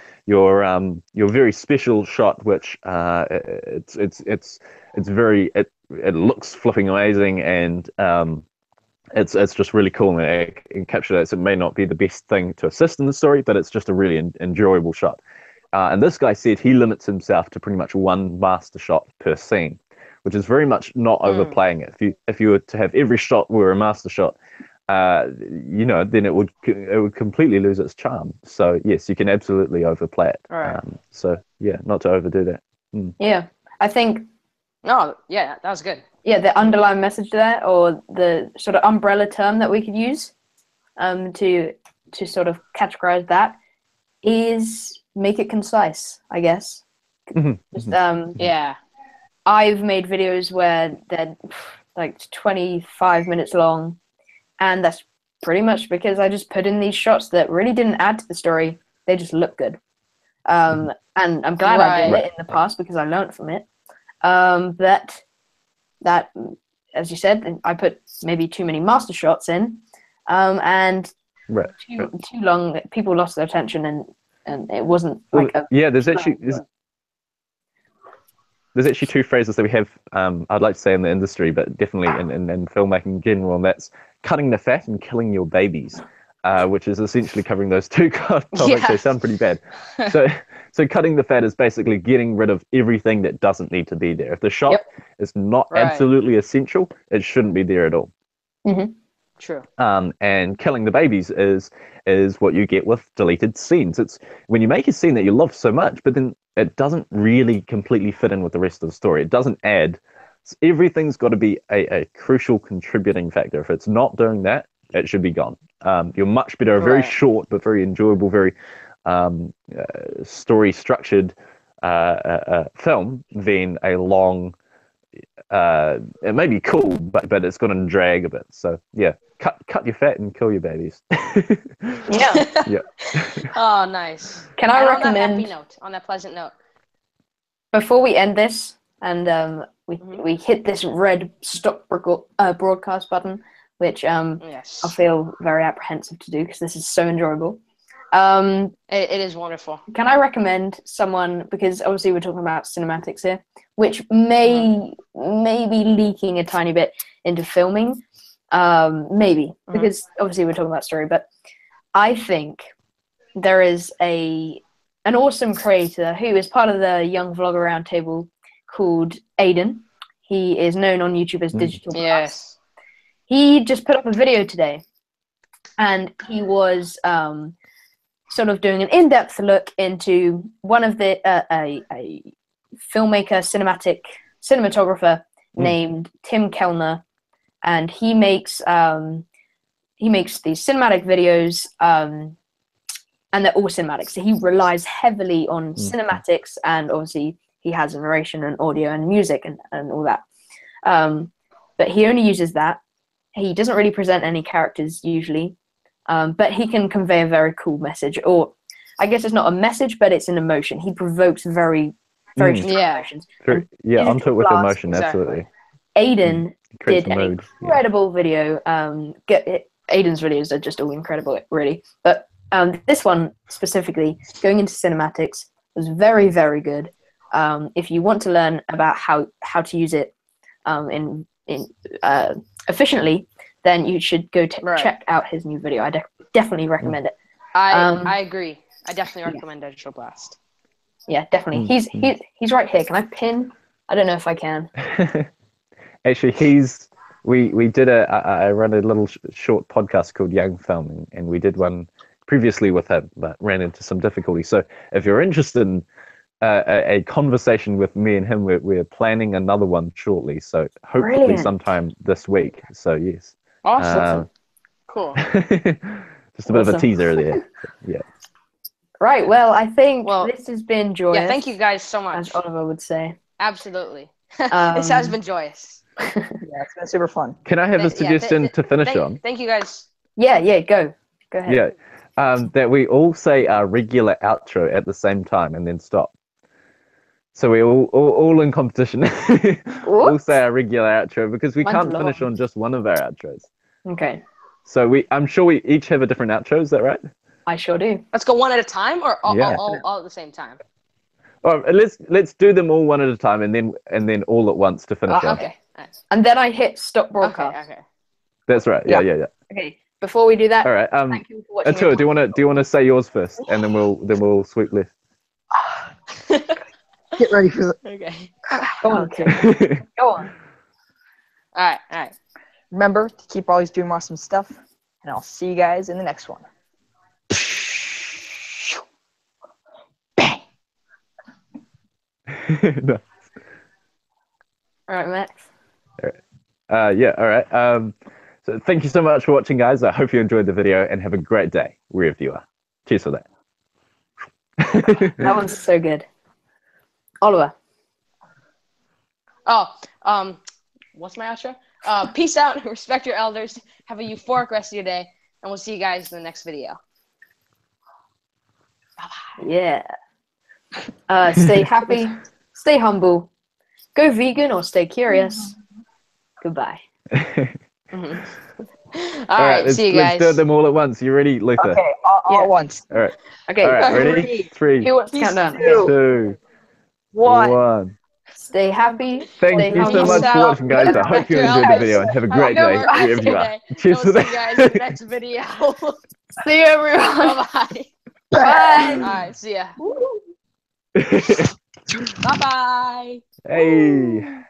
very special shot, which it's very it looks flipping amazing, and it's just really cool, and it encapsulates. It may not be the best thing to assist in the story, but it's just a really enjoyable shot. And this guy said he limits himself to pretty much one master shot per scene, which is very much not overplaying it. If you were to have every shot were a master shot, then it would completely lose its charm. So yes, you can absolutely overplay it. Right. So yeah, not to overdo that. Yeah, I think. No, yeah, that was good. Yeah, the underlying message there, or the sort of umbrella term that we could use, to sort of categorize that, is make it concise, I guess. Just, yeah. I've made videos where they're like 25 minutes long, and that's pretty much because I just put in these shots that really didn't add to the story. They just look good. And I'm glad I did it in the past, because I learned from it. That, as you said, I put maybe too many master shots in, and too long. People lost their attention, and it wasn't like a. Yeah, there's actually two phrases that we have. I'd like to say in the industry, but definitely in filmmaking in general, and that's cutting the fat and killing your babies. Which is essentially covering those two topics. Yeah. They sound pretty bad. So cutting the fat is basically getting rid of everything that doesn't need to be there. If the shot is not absolutely essential, it shouldn't be there at all. True. And killing the babies is what you get with deleted scenes. It's when you make a scene that you love so much, but then it doesn't really completely fit in with the rest of the story. It doesn't add. Everything's got to be a crucial contributing factor. If it's not doing that, it should be gone. You're much better, a very Right. short but very enjoyable, very story structured film than a long. It may be cool, but it's going to drag a bit. So yeah, cut your fat and kill your babies. Yeah. Yeah. Oh, nice. Can I And recommend, on that happy note, on that pleasant note? before we end this and we Mhm. we hit this red stop broadcast button, which I Yes. feel very apprehensive to do because this is so enjoyable. It is wonderful. Can I recommend someone, because obviously we're talking about cinematics here, which may be leaking a tiny bit into filming, maybe, because obviously we're talking about story, but I think there is an awesome creator who is part of the Young Vlogger Roundtable called Aiden. He is known on YouTube as Digital Blast. Yes. He just put up a video today, and he was sort of doing an in-depth look into one of the a filmmaker, cinematographer named Tim Kellner, and he makes these cinematic videos, and they're all cinematics. So he relies heavily on cinematics, and obviously he has narration and audio and music and all that. But he only uses that. He doesn't really present any characters usually. But he can convey a very cool message, or I guess it's not a message, but it's an emotion. He provokes very strong emotions. Yeah, onto it with Blast, emotion, absolutely. Aiden Creates did a an mood. incredible video. Aiden's videos are just all incredible, really. But this one specifically, going into cinematics, was very, very good. If you want to learn about how to use it in efficiently, then you should go check out his new video. I definitely recommend it. I agree. I definitely recommend Digital Blast. Yeah, definitely. He's right here. Can I pin? I don't know if I can. Actually, we did I run a little short podcast called Young Filming, and we did one previously with him, but ran into some difficulty. So if you're interested in a conversation with me and him, we're planning another one shortly. So hopefully Brilliant. sometime this week. So yes. Awesome. Cool. Just a bit of a teaser there. Yeah. Right. Well, I think this has been joyous. Yeah, thank you guys so much. As Oliver would say. Absolutely. This has been joyous. Yeah, it's been super fun. Can I have a suggestion to finish on? Thank you guys. Yeah, go ahead. Yeah. That we all say our regular outro at the same time and then stop. So we all in competition. We'll say our regular outro because we can't finish on just one of our outros. Okay. So I'm sure we each have a different outro. Is that right? I sure do. Let's go one at a time, or all at the same time. Well, let's do them all one at a time, and then all at once to finish off. Okay. Nice. And then I hit stop broadcast. Okay. That's right. Yeah. Okay. Before we do that, all right. thank you for watching. Atua, do you want to say yours first, and then we'll sweep left. Get ready for the. Okay. Go on. Go on. All right. Remember to keep always doing awesome stuff, and I'll see you guys in the next one. Bang. No. All right, Max. All right. Yeah. All right. So thank you so much for watching, guys. I hope you enjoyed the video and have a great day wherever you are. Cheers for that. That one's so good. Oliver. What's my outro? Peace out. Respect your elders. Have a euphoric rest of your day, and we'll see you guys in the next video. Bye-bye. Yeah. Stay happy. Stay humble. Go vegan or stay curious. Goodbye. All right. See you guys. Let's do them all at once. You ready, Luther? Okay, all at once. All right. Okay. All right. Ready? 3, Who wants to count down? 2, 1. Stay happy. Thank you so much for watching, guys. I hope you enjoyed the video and have a great day wherever you are. Cheers for See you guys in the next video. See you, everyone. Bye-bye. Bye. All right. See ya. Bye-bye. Hey.